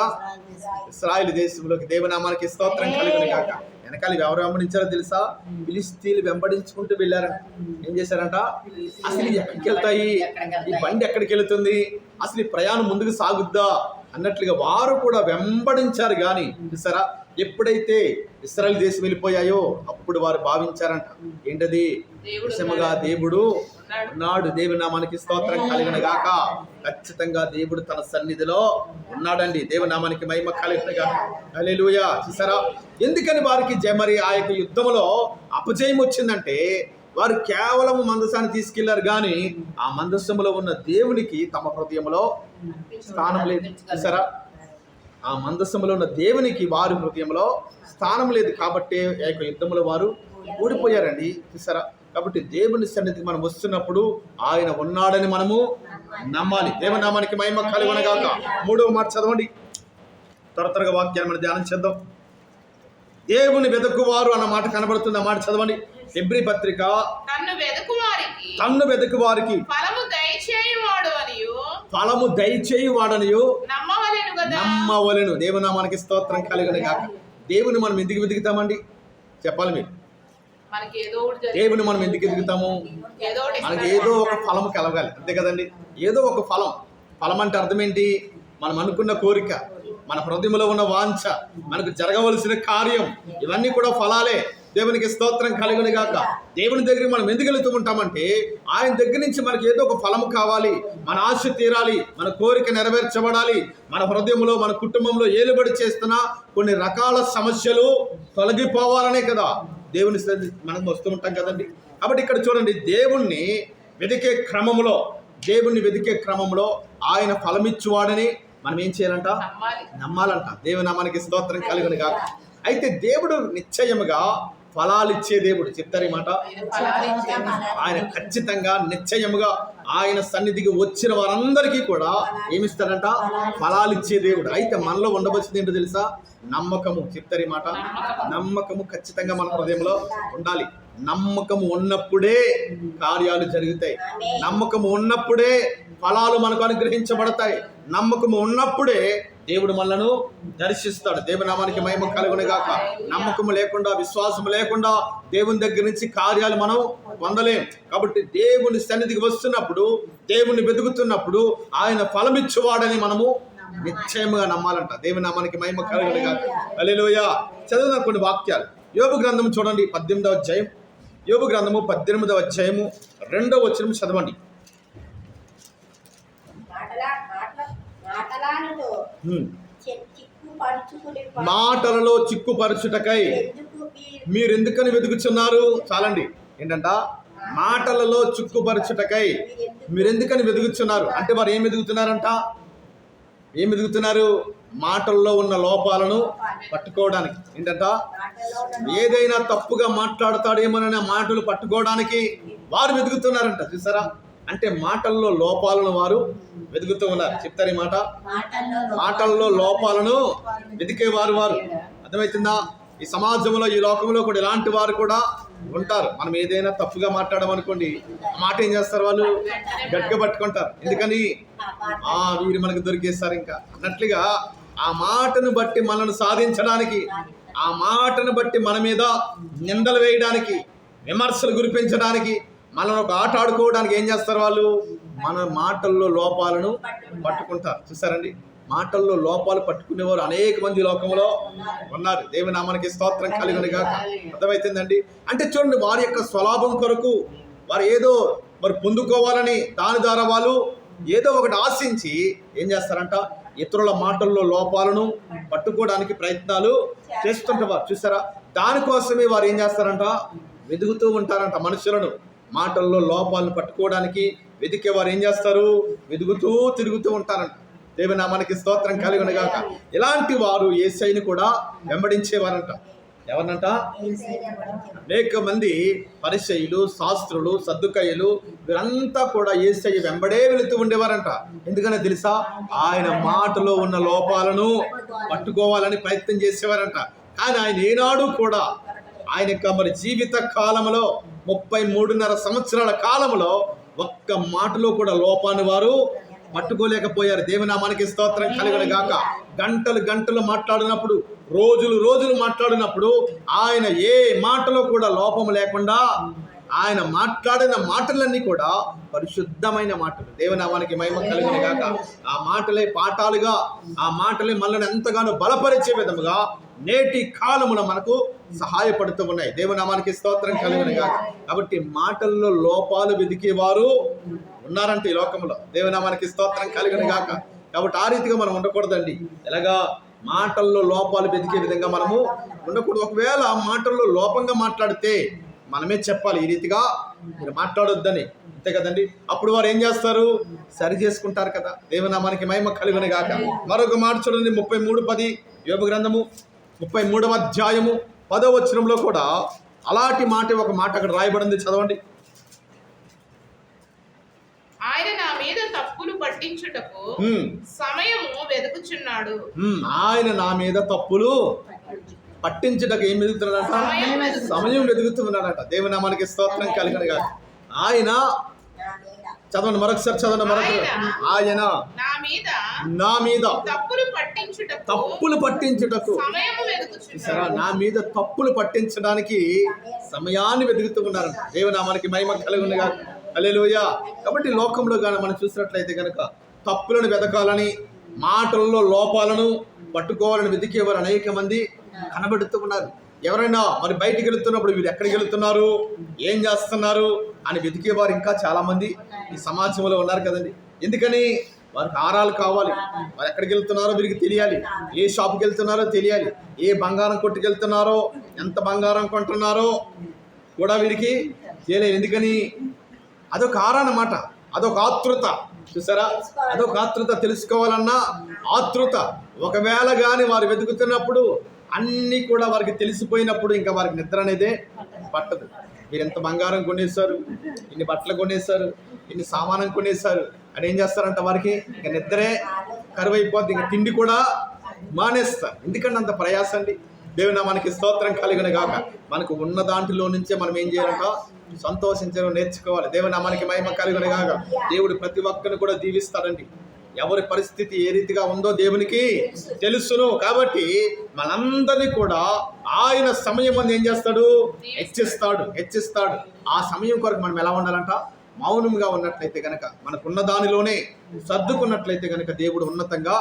ఇశ్రాయేలు దేశంలోకి. దేవుని నామానికి స్తోత్రం కలుగును గాక. వెనకాల ఎవరు వెంబడించారో తెలుసా? ఫిలిష్తీయులు వెంబడించుకుంటూ వెళ్ళారంట. ఏం చేశారంట? అసలు ఎక్కడికి వెళ్తాయి ఈ బండి, ఎక్కడికి వెళుతుంది, అసలు ఈ ప్రయాణం ముందుకు సాగుద్దా అన్నట్లుగా వారు కూడా వెంబడించారు. కానీ చూసారా, ఎప్పుడైతే ఇశ్రాయేలు దేశం వెళ్ళిపోయాయో అప్పుడు వారు భావించారంట, ఏంటది? నిజముగా దేవుడు ఉన్నాడు. దేవుని నామానికి స్తోత్రం కలుగును గాక. ఖచ్చితంగా దేవుడు తన సన్నిధిలో ఉన్నాడండి. దేవుని నామానికి మహిమ కలుగును గాక. హల్లెలూయా. చూసారా, ఎందుకని వారికి మరి ఆ యొక్క యుద్ధంలో అపజయం వచ్చిందంటే, వారు కేవలం మందసాన్ని తీసుకెళ్లారు, కానీ ఆ మందస్సములో ఉన్న దేవునికి తమ హృదయంలో స్థానం లేదు. చూసారా, ఆ మందస్సములో ఉన్న దేవునికి వారి హృదయంలో స్థానం లేదు. కాబట్టి ఆ యొక్క యుద్ధంలో వారు ఓడిపోయారండి. చూసారా, కాబట్టి దేవుని సన్నిధికి మనం వస్తున్నప్పుడు ఆయన ఉన్నాడని మనము నమ్మాలి. దేవుని నామానికి మహిమ కలుగును గాక. 3వ మాట చదవండి. త్వరగా వాక్యాన్ని మనం ధ్యానం చేద్దాం. దేవుని వెతుకువారు అన్న మాట కనబడుతుంది. ఆ మాట చదవండి. హెబ్రీ పత్రిక, తన్ను వెతుకు వారికి ఫలము దయచేయువాడనియు నమ్మవలెను. దేవునామానికి స్తోత్రం కలుగును గాక. దేవుని మనం ఎందుకు వెతుకుతామండి? చెప్పాలి మీరు. దేవుని మనం ఎందుకు ఎదుగుతాము? మనకి ఏదో ఒక ఫలము కలగాలి, అంతే కదండి. ఏదో ఒక ఫలం అంటే అర్థం ఏంటి? మనం అనుకున్న కోరిక, మన హృదయంలో ఉన్న వాంఛ, మనకు జరగవలసిన కార్యం, ఇవన్నీ కూడా ఫలాలే. దేవునికి స్తోత్రం కలుగును గాక. దేవుని దగ్గరికి మనం ఎందుకు వెళుతూ ఉంటామంటే, ఆయన దగ్గర నుంచి మనకి ఏదో ఒక ఫలము కావాలి, మన ఆశ తీరాలి, మన కోరిక నెరవేర్చబడాలి. మన హృదయంలో, మన కుటుంబంలో ఏలుబడి చేస్తున్న కొన్ని రకాల సమస్యలు తొలగిపోవాలనే కదా దేవుని మనం వస్తూ ఉంటాం కదండి. కాబట్టి ఇక్కడ చూడండి, దేవుణ్ణి వెతికే క్రమంలో ఆయన ఫలమిచ్చువాడని మనం ఏం చేయాలంట? నమ్మాలంట. దేవుని నామానికి స్తోత్రం కలుగును గాక. అయితే దేవుడు నిశ్చయముగా ఫలాలిచ్చే దేవుడు. చెప్తారు ఈ మాట. ఆయన ఖచ్చితంగా నిశ్చయముగా ఆయన సన్నిధికి వచ్చిన వారందరికీ కూడా ఏమిస్తాడంట? ఫలాలిచ్చే దేవుడు. అయితే మనలో ఉండవలసింది ఏంటో తెలుసా? నమ్మకము. చెప్తారు ఈ మాట. నమ్మకము ఖచ్చితంగా మన హృదయంలో ఉండాలి. నమ్మకము ఉన్నప్పుడే కార్యాలు జరుగుతాయి. నమ్మకము ఉన్నప్పుడే ఫలాలు మనకు అనుగ్రహించబడతాయి. నమ్మకము ఉన్నప్పుడే దేవుడు మనలను దర్శిస్తాడు. దేవుని నామానికి మహిమ కలుగును గాక. నమ్మకము లేకుండా, విశ్వాసము లేకుండా దేవుని దగ్గర నుంచి కార్యాలు మనం పొందలేం. కాబట్టి దేవుని సన్నిధికి వస్తున్నప్పుడు, దేవుని వెతుకుతున్నప్పుడు ఆయన ఫలమిచ్చువాడని మనము నిశ్చయముగా నమ్మాలంట. దేవుని నామానికి మహిమ కలుగును గాక. హల్లెలూయా. చదువుదాం కొన్ని వాక్యాలు. యోబు గ్రంథము చూడండి, 18వ అధ్యాయం. యోబు గ్రంథము 18వ అధ్యాయము 2వ వచనం చదవండి. మాటలలో చిక్కుపరచుటకై మీరెందుకని వెతుకుచున్నారు? చాలండి. ఏంటంట? మాటలలో చిక్కుపరచుటకై మీరెందుకని వెతుకుచున్నారు అంటే, వారు ఏం వెతుకుతున్నారంట? ఏం వెతుకుతున్నారు? మాటల్లో ఉన్న లోపాలను పట్టుకోవడానికి. ఏంటంట? ఏదైనా తప్పుగా మాట్లాడతాడేమోననే మాటలు పట్టుకోవడానికి వారు వెతుకుతున్నారంట. చూసారా, అంటే మాటల్లో లోపాలను వారు వెతుకుతూ ఉన్నారు. చెప్తారు ఈ మాట. మాటల్లో లోపాలను వెతికేవారు వారు. అర్థమవుతుందా? ఈ సమాజంలో, ఈ లోకంలో కూడా ఇలాంటి వారు కూడా ఉంటారు. మనం ఏదైనా తప్పుగా మాట్లాడమనుకోండి, ఆ మాట ఏం చేస్తారు? వాళ్ళు గట్టిగా పట్టుకుంటారు. ఎందుకని? వీరు మనకు దొరికేస్తారు ఇంకా అన్నట్లుగా. ఆ మాటను బట్టి మనల్ని సాధించడానికి, ఆ మాటను బట్టి మన మీద నిందలు వేయడానికి, విమర్శలు గురిపించడానికి మనల్ని ఒక ఆట ఆడుకోవడానికి ఏం చేస్తారు వాళ్ళు? మన మాటల్లో లోపాలను పట్టుకుంటారు. చూసారండి, మాటల్లో లోపాలు పట్టుకునేవారు అనేక మంది లోకంలో ఉన్నారు. దేవుని నామానికి స్తోత్రం కలుగును గాక. అర్థమవుతుందండి? అంటే చూడండి, వారి యొక్క స్వలాభం కొరకు వారు ఏదో మరి పొందుకోవాలని దాని ద్వారా వాళ్ళు ఏదో ఒకటి ఆశించి ఏం చేస్తారంట? ఇతరుల మాటల్లో లోపాలను పట్టుకోవడానికి ప్రయత్నాలు చేస్తుంటారు. చూసారా? దానికోసమే వారు ఏం చేస్తారంట? వెతుకుతూ ఉంటారంట. మనుషులను మాటల్లో లోపాలను పట్టుకోవడానికి వెతికే వారు ఏం చేస్తారు? వెతుకుతూ తిరుగుతూ ఉంటారంట. దేవుని నామానికి స్తోత్రం కలుగును గాక. ఇలాంటి వారు యేసయ్యను కూడా వెంబడించేవారంట. ఎవరినంట? అనేక మంది పరిసయ్యులు, శాస్త్రులు, సద్దుకయ్యులు వీరంతా కూడా యేసయ్య వెంబడే వెళుతూ ఉండేవారంట. ఎందుకని తెలుసా? ఆయన మాటలో ఉన్న లోపాలను పట్టుకోవాలని ప్రయత్నం చేసేవారంట. కానీ ఆయన ఏనాడు కూడా ఆయన యొక్క మరి జీవిత కాలంలో 33.5 సంవత్సరాల కాలంలో ఒక్క మాటలో కూడా లోపాన్ని వారు పట్టుకోలేకపోయారు. దేవుని నామానికి స్తోత్రం కలుగును గాక. గంటలు గంటలు మాట్లాడినప్పుడు, రోజులు మాట్లాడినప్పుడు ఆయన ఏ మాటలో కూడా లోపం లేకుండా ఆయన మాట్లాడిన మాటలన్నీ కూడా పరిశుద్ధమైన మాటలు. దేవుని నామానికి మహిమ కలుగును గాక. ఆ మాటలే పాఠాలుగా, ఆ మాటలే మనల్ని ఎంతగానో బలపరిచే విధముగా నేటి కాలమున మనకు సహాయపడుతూ ఉన్నాయి. దేవుని నామానికి స్తోత్రం కలుగును గాక. కాబట్టి మాటల్లో లోపాలు వెతికేవారు ఉన్నారంటే ఈ లోకంలో. దేవుని నామానికి స్తోత్రం కలుగును గాక. కాబట్టి ఆ రీతిగా మనం ఉండకూడదండి. ఎలాగా? మాటల్లో లోపాలు వెతికే విధంగా మనము ఉండకూడదు. ఒకవేళ మాటల్లో లోపంగా మాట్లాడితే మనమే చెప్పాలి, ఈ రీతిగా మీరు మాట్లాడొద్దని. అంతే కదండి? అప్పుడు వారు ఏం చేస్తారు? సరి చేసుకుంటారు కదా. దేవుని నామానికి మహిమ కలుగును గాక. మరొక మాట చూడండి, 33:10 యోబు గ్రంథము 33వ అధ్యాయము 10వ వచనంలో కూడా అలాంటి మాట, ఒక మాట అక్కడ రాయబడింది. చదవండి. ఆయన నా మీద తప్పులు పట్టించుటకు సమయము వెతుకుచున్నాడు. ఆయన నా మీద తప్పులు పట్టించుటకు ఏం వెతుకుతున్నాడట? సమయం వెతుకుతున్నాడట. దేవుని నామానికి స్తోత్రం కలుగును గాక. ఆయన, చదవండి మరొకసారి, చదవండి మరొకసారి. ఆయన నా మీద తప్పులు పట్టించుటకు సరే, నా మీద తప్పులు పట్టించడానికి సమయాన్ని వెతుకుతూ ఉన్నారంట. దేవుని నామానికి మహిమ కలుగును గాక. హల్లెలూయా. కాబట్టి లోకంలో కానీ మనం చూసినట్లయితే కనుక తప్పులను వెతకాలని, మాటల్లో లోపాలను పట్టుకోవాలని వెతికేవారు అనేక మంది కనబడుతూ ఉన్నారు. ఎవరైనా మరి బయటికి వెళుతున్నప్పుడు వీరు ఎక్కడికి వెళుతున్నారు, ఏం చేస్తున్నారు అని వెతికేవారు ఇంకా చాలా మంది ఈ సమాజంలో ఉన్నారు కదండి. ఎందుకని? వారికి ఆహారాలు కావాలి. వారు ఎక్కడికి వెళ్తున్నారో వీరికి తెలియాలి, ఏ షాప్కి వెళ్తున్నారో తెలియాలి, ఏ బంగారం కొట్టుకు వెళ్తున్నారో, ఎంత బంగారం కొంటున్నారో కూడా వీరికి తెలియదు. ఎందుకని? అదొక ఆరానమాట, అదొక ఆతృత. చూసారా? అదొక ఆతృత, తెలుసుకోవాలన్నా ఆతృత. ఒకవేళ కానీ వారు వెతుకుతున్నప్పుడు అన్నీ కూడా వారికి తెలిసిపోయినప్పుడు ఇంకా వారికి నిద్ర అనేదే పట్టదు. మీరు ఎంత బంగారం కొనేశారు, ఇన్ని బట్టలు కొనేశారు, ఇన్ని సామానం కొనేశారు అని ఏం చేస్తారంట? వారికి ఇంకా నిద్రే కరువైపోద్ది, ఇంకా తిండి కూడా మానేస్తారు. ఎందుకంటే అంత ప్రయాసం అండి. దేవుని నామానికి స్తోత్రం కలుగును గాక. మనకు ఉన్న దాంట్లో నుంచే మనం ఏం చేయాలంట? సంతోషించడం నేర్చుకోవాలి. దేవుని నామానికి మహిమ కలుగును గాక. దేవుడు ప్రతి ఒక్కరిని కూడా దీవిస్తాడండి. ఎవరి పరిస్థితి ఏ రీతిగా ఉందో దేవునికి తెలుసును. కాబట్టి మనందరినీ కూడా ఆయన సమయం అందు ఏం చేస్తాడు? హెచ్చిస్తాడు. ఆ సమయం కొరకు మనం ఎలా ఉండాలంట? మౌనంగా ఉన్నట్లయితే కనుక, మనకున్న దానిలోనే సర్దుకున్నట్లయితే కనుక దేవుడు ఉన్నతంగా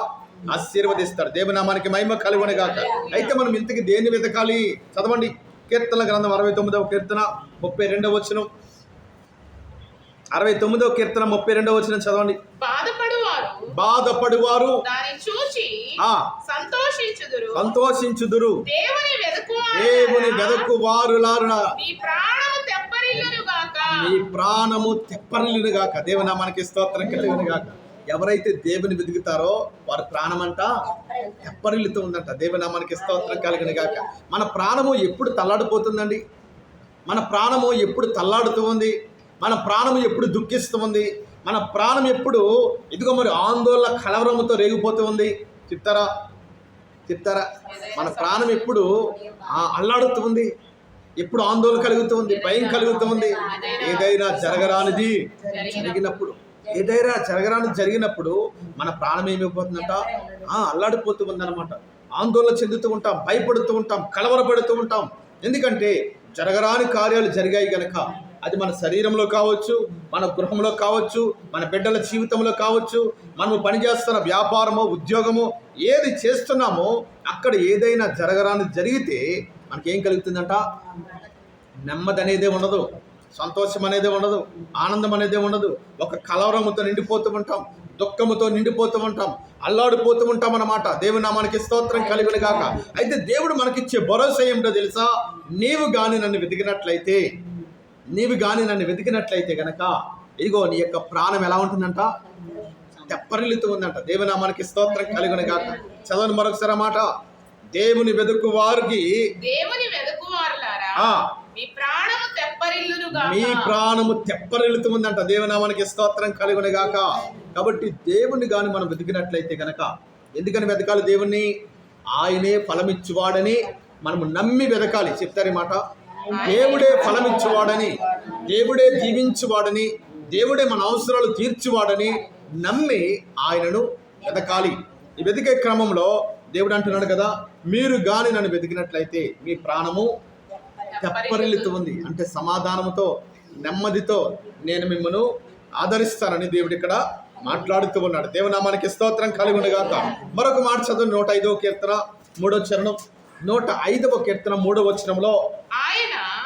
ఆశీర్వదిస్తాడు. దేవుని నామానికి మహిమ కలుగును గాక. అయితే మనం ఇంతకి దేన్ని వెతకాలి? చదవండి. కీర్తనల గ్రంథం 69వ కీర్తన 32వ వచనం. 69వ కీర్తన 32వ వచనం చదవండి. బాధపడువారు దాన్ని చూచి సంతోషించుదురు. దేవుని వెదకువారులారా మీ ప్రాణము తెప్పరిల్లును గాక. దేవుని నామానికి స్తోత్రం కలుగును గాక. ఎవరైతే దేవుని వెతుకుతారో వారి ప్రాణమంట తెప్పరిల్లుతూ ఉందంట. దేవుని నామానికి స్తోత్రం కలుగును గాక. మన ప్రాణము ఎప్పుడు తల్లాడిపోతుందండి? మన ప్రాణము ఎప్పుడు తల్లాడుతూ ఉంది? మన ప్రాణము ఎప్పుడు దుఃఖిస్తూ ఉంది? మన ప్రాణం ఎప్పుడు ఇదిగో మరి ఆందోళన కలవరముతో రేగిపోతూ ఉంది? చెప్తారా? మన ప్రాణం ఎప్పుడు అల్లాడుతూ ఉంది? ఎప్పుడు ఆందోళన కలుగుతూ ఉంది, భయం కలుగుతూ ఉంది? ఏదైనా జరగరానిది జరిగినప్పుడు మన ప్రాణం ఏమైపోతుందంట? అల్లాడిపోతూ ఉందన్నమాట. ఆందోళన చెందుతూ ఉంటాం, భయపడుతూ ఉంటాం, కలవరపడుతూ ఉంటాం. ఎందుకంటే జరగరాని కార్యాలు జరిగాయి కనుక అది మన శరీరంలో కావచ్చు, మన గృహంలో కావచ్చు, మన బిడ్డల జీవితంలో కావచ్చు, మనము పనిచేస్తున్న వ్యాపారమో ఉద్యోగమో ఏది చేస్తున్నామో అక్కడ ఏదైనా జరగరాని జరిగితే మనకేం కలుగుతుందంట? నెమ్మది అనేదే ఉండదు, సంతోషం అనేదే ఉండదు, ఆనందం అనేదే ఉండదు. ఒక కలవరముతో నిండిపోతూ ఉంటాం, దుఃఖముతో నిండిపోతూ ఉంటాం, అల్లాడిపోతూ ఉంటాం అన్నమాట. దేవుని నామానికి స్తోత్రం కలుగును గాక. అయితే దేవుడు మనకిచ్చే భరోసా ఏమిటో తెలుసా? నీవు గాని నన్ను వెతికినట్లయితే గనక ఇదిగో నీ యొక్క ప్రాణం ఎలా ఉంటుందంట? తెప్పరిల్లుతూ ఉందంట. దేవుని నామానికి స్తోత్రం కలుగును గాక. చదవని మరొకసారి మాట, దేవుని వెతుకు వారికి మీ ప్రాణము తెప్పరిల్లుతూ ఉందంట. దేవుని నామానికి స్తోత్రం కలుగును గాక. కాబట్టి దేవుని గాని మనం వెతికినట్లయితే గనక, ఎందుకని వెతకాలి దేవుణ్ణి? ఆయనే ఫలమిచ్చువాడని మనము నమ్మి వెతకాలి. చెప్తారు మాట, దేవుడే ఫలమిచ్చువాడని, దేవుడే జీవించువాడని, దేవుడే మన అవసరాలు తీర్చువాడని నమ్మి ఆయనను వెతకాలి. ఈ వెతికే క్రమంలో దేవుడు అంటున్నాడు కదా, మీరు గాని నన్ను వెతికినట్లయితే మీ ప్రాణము తెప్పరిల్లుతూ ఉంది. అంటే సమాధానంతో, నెమ్మదితో నేను మిమ్మల్ని ఆదరిస్తానని దేవుడు ఇక్కడ మాట్లాడుతూ ఉన్నాడు. దేవునామానికి స్తోత్రం కలుగును గాక. మరొక మాట చదువు, 105వ కీర్తన 3వ చరణం. 105వ కీర్తన 3వ వచనంలో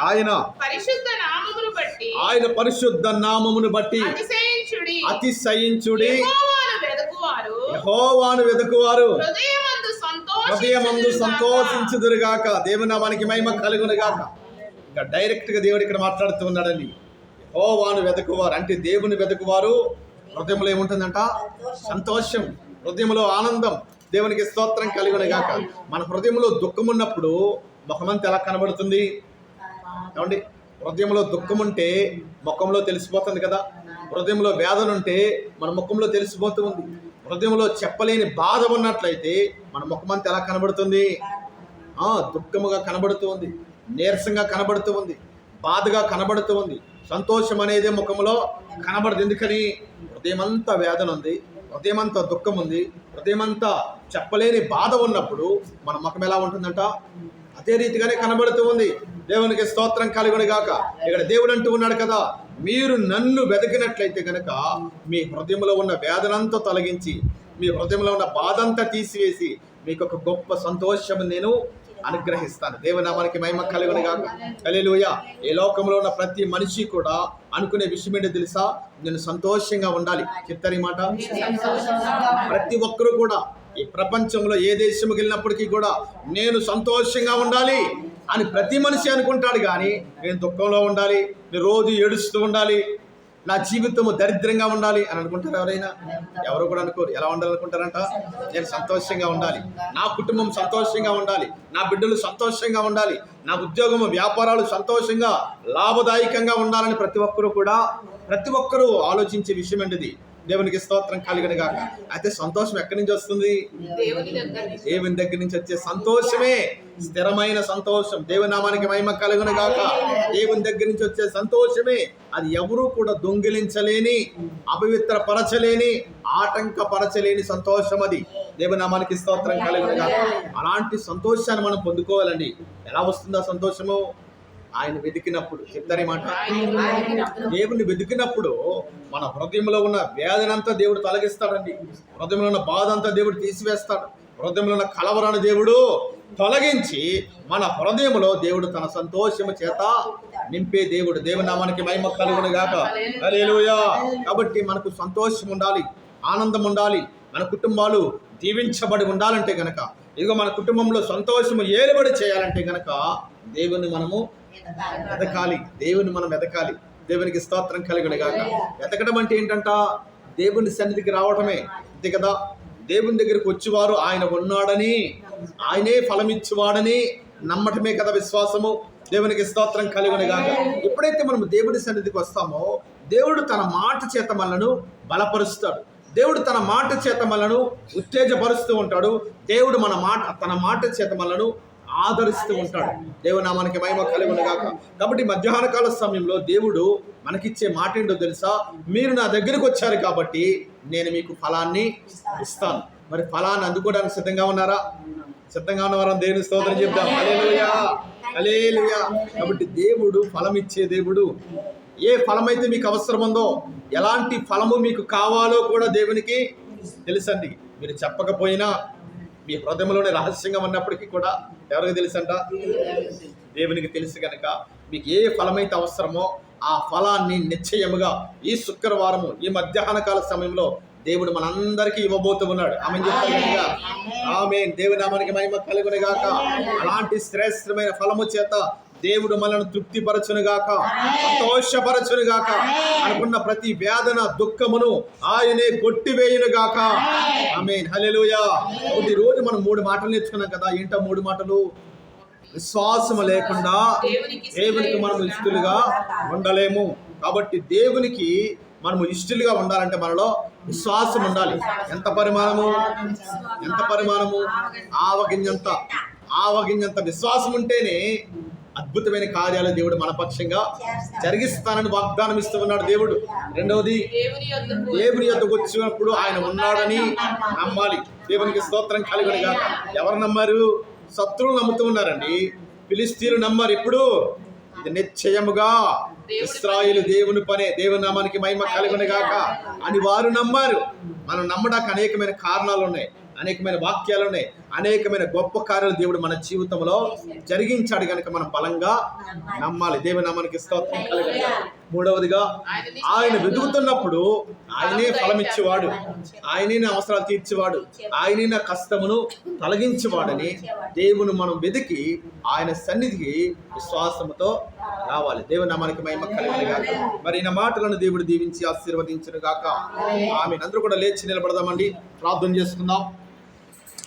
ఆయన పరిశుద్ధ నామమును బట్టి అతిశయించుడి, యెహోవాను వెదుకువారు హృదయమందు సంతోషించుదురుగాక. దేవునామానికి మహిమ కలుగును గాక. ఇంకా డైరెక్ట్ గా దేవుడు ఇక్కడ మాట్లాడుతూ ఉన్నాడండి. యెహోవాను వెతుకువారు అంటే దేవుని వెతుకువారు హృదయంలో ఏముంటుందంట? సంతోషం, హృదయంలో ఆనందం. దేవునికి స్తోత్రం కలుగును గాక. మన హృదయంలో దుఃఖం ఉన్నప్పుడు ముఖమంతా ఎలా కనబడుతుంది? ఏమండి, హృదయంలో దుఃఖం ఉంటే ముఖంలో తెలిసిపోతుంది కదా. హృదయంలో వేదన ఉంటే మన ముఖంలో తెలిసిపోతూ ఉంది. హృదయంలో చెప్పలేని బాధ ఉన్నట్లయితే మన ముఖమంతా ఎలా కనబడుతుంది? దుఃఖముగా కనబడుతూ ఉంది, నీరసంగా కనబడుతూ ఉంది, బాధగా కనబడుతూ ఉంది. సంతోషం అనేది ముఖంలో కనబడదు. ఎందుకని? హృదయమంతా వేదన ఉంది, హృదయమంతా దుఃఖం ఉంది, హృదయమంతా చెప్పలేని బాధ ఉన్నప్పుడు మన ముఖం ఎలా ఉంటుందంట? అదే రీతిగానే కనబడుతూ ఉంది. దేవునికి స్తోత్రం కలుగును గాక. ఇక్కడ దేవుడు అంటూ ఉన్నాడు కదా, మీరు నన్ను వెతికినట్లయితే కనుక మీ హృదయంలో ఉన్న వేదనంతా తొలగించి, మీ హృదయంలో ఉన్న బాధంతా తీసివేసి మీకు ఒక గొప్ప సంతోషం నేను అనుగ్రహిస్తాను. దేవునామానికి మహిమ కలుగును గాక. హల్లెలూయా. ఈ లోకంలో ఉన్న ప్రతి మనిషి కూడా అనుకునే విషయం ఏంటో తెలుసా? నేను సంతోషంగా ఉండాలి. చెప్తారు ఈ మాట. ప్రతి ఒక్కరూ కూడా ఈ ప్రపంచంలో ఏ దేశంకి వెళ్ళినప్పటికీ కూడా నేను సంతోషంగా ఉండాలి అని ప్రతి మనిషి అనుకుంటాడు. కానీ నేను దుఃఖంలో ఉండాలి, నేను రోజు ఏడుస్తూ ఉండాలి, నా జీవితం దరిద్రంగా ఉండాలి అని అనుకుంటారు ఎవరైనా? ఎవరు కూడా అనుకోరు. ఎలా ఉండాలనుకుంటారంట? నేను సంతోషంగా ఉండాలి, నా కుటుంబం సంతోషంగా ఉండాలి, నా బిడ్డలు సంతోషంగా ఉండాలి, నా ఉద్యోగము వ్యాపారాలు సంతోషంగా లాభదాయకంగా ఉండాలని ప్రతి ఒక్కరూ ఆలోచించే విషయం ఏంటిది? దేవునికి స్తోత్రం కలుగును గాక. అయితే సంతోషం ఎక్కడి నుంచి వస్తుంది? దేవుని దగ్గర నుంచి వచ్చే సంతోషమే స్థిరమైన సంతోషం. దేవుని నామానికి మహిమ కలుగును గాక. దేవుని దగ్గర నుంచి వచ్చే సంతోషమే, అది ఎవరూ కూడా దొంగిలించలేని, అపవిత్రపరచలేని, ఆటంకపరచలేని సంతోషం. అది దేవుని నామానికి స్తోత్రం కలుగును గాక. అలాంటి సంతోషాన్ని మనం పొందుకోవాలండి. ఎలా వస్తుంది ఆ సంతోషము? ఆయన వెతికినప్పుడు. చెప్తారు ఈ మాట. దేవుని వెతికినప్పుడు మన హృదయంలో ఉన్న వేదనంతా దేవుడు తొలగిస్తాడండి. హృదయంలో ఉన్న బాధ అంతా దేవుడు తీసివేస్తాడు. హృదయంలో ఉన్న కలవరాన్ని దేవుడు తొలగించి మన హృదయంలో దేవుడు తన సంతోషము చేత నింపే దేవుడు. దేవుని నామానికి మహిమ కలుగును గాక. హల్లెలూయా. కాబట్టి మనకు సంతోషం ఉండాలి, ఆనందం ఉండాలి, మన కుటుంబాలు దీవించబడి ఉండాలంటే గనక, ఇదిగో మన కుటుంబంలో సంతోషము ఏలుబడి చేయాలంటే గనక దేవుని మనము వెతకాలి. దేవుని మనం వెతకాలి. దేవునికి స్తోత్రం కలుగును గాక. వెతకడం అంటే ఏంటంట? దేవుని సన్నిధికి రావటమే, అంతే కదా. దేవుని దగ్గరికి వచ్చేవారు ఆయన ఉన్నాడని, ఆయనే ఫలమిచ్చేవాడని నమ్మటమే కదా విశ్వాసము. దేవునికి స్తోత్రం కలుగును గాక. ఎప్పుడైతే మనం దేవుని సన్నిధికి వస్తామో దేవుడు తన మాట చేత మనలను బలపరుస్తాడు. దేవుడు తన మాట చేత మనలను ఉత్తేజపరుస్తూ ఉంటాడు. దేవుడు తన మాట చేత మనలను ఆదరిస్తూ ఉంటాడు. దేవుని నామానికి మహిమ కలుగును గాక. కాబట్టి మధ్యాహ్న కాల సమయంలో దేవుడు మనకిచ్చే మాట ఏంటో తెలుసా? మీరు నా దగ్గరికి వచ్చారు కాబట్టి నేను మీకు ఫలాన్ని ఇస్తాను. మరి ఫలాన్ని అందుకోవడానికి సిద్ధంగా ఉన్నారా? సిద్ధంగా ఉన్నవారని దేవుని స్తోత్రం చెప్తాం. హల్లెలూయా, హల్లెలూయా. కాబట్టి దేవుడు ఫలం ఇచ్చే దేవుడు. ఏ ఫలమైతే మీకు అవసరం ఉందో, ఎలాంటి ఫలము మీకు కావాలో కూడా దేవునికి తెలుసండి. మీరు చెప్పకపోయినా మీ హృదయంలోనే రహస్యంగా ఉన్నప్పటికీ కూడా ఎవరికి తెలుసంట? దేవునికి తెలుసు కనుక మీకు ఏ ఫలమైతే అవసరమో ఆ ఫలాన్ని నిశ్చయముగా ఈ శుక్రవారము ఈ మధ్యాహ్న కాల సమయంలో దేవుడు మనందరికీ ఇవ్వబోతూ ఉన్నాడు. ఆమె చెప్తారు. ఆమేన్. దేవుని నామానికి మహిమ కలుగును గాక. అలాంటి శ్రేష్టమైన ఫలము చేత దేవుడు మనల్ని తృప్తిపరచును గాక, సంతోషపరచును గాక. అనుకున్న ప్రతి వేదన దుఃఖమును ఆయనే కొట్టివేయును గాక. ఆమేన్. హల్లెలూయా. ఈ రోజు మనం 3 మాటలు నేర్చుకున్నాం కదా. ఏంటో 3 మాటలు? విశ్వాసము లేకుండా దేవునికి మనం ఇష్టలుగా ఉండలేము. కాబట్టి దేవునికి మనము ఇష్టలుగా ఉండాలంటే మనలో విశ్వాసం ఉండాలి. ఎంత పరిమాణము? ఆవగింజంత విశ్వాసం ఉంటేనే అద్భుతమైన కార్యాలు దేవుడు మన పక్షంగా జరిగిస్తానని వాగ్దానం ఇస్తూ ఉన్నాడు దేవుడు. రెండవది, దేవుని యొద్దకు వచ్చినప్పుడు ఆయన ఉన్నాడని నమ్మాలి. దేవునికి స్తోత్రం కలుగును గాక. ఎవరు నమ్మారు? శత్రువులు నమ్ముతూ ఉన్నారండి. ఫిలిష్తీయులు నమ్మారు. ఇప్పుడు ఇది నిశ్చయముగా ఇశ్రాయేలు దేవుని పనే, దేవుని నామానికి మహిమ కలుగును గాక అని వారు నమ్మారు. మనం నమ్మడానికి అనేకమైన కారణాలు ఉన్నాయి, అనేకమైన వాక్యాలు ఉన్నాయి, అనేకమైన గొప్ప కార్యాలు దేవుడు మన జీవితంలో జరిగించాడు కనుక మనం బలంగా నమ్మాలి. దేవుని నామానికి స్తోత్రం కలుగును గాక. మూడవదిగా, ఆయన వెతుకుతున్నప్పుడు ఆయనే ఫలం ఇచ్చేవాడు, ఆయనే నా అవసరాలు తీర్చేవాడు, ఆయనే నా కష్టమును తొలగించేవాడని దేవుని మనం వెతికి ఆయన సన్నిధికి విశ్వాసముతో రావాలి. దేవుని నామానికి మహిమ కలుగును గాక. మరి నా మాటలను దేవుడు దీవించి ఆశీర్వదించును గాక. ఆమె అందరూ కూడా లేచి నిలబడదామండి, ప్రార్థన చేసుకుందాం.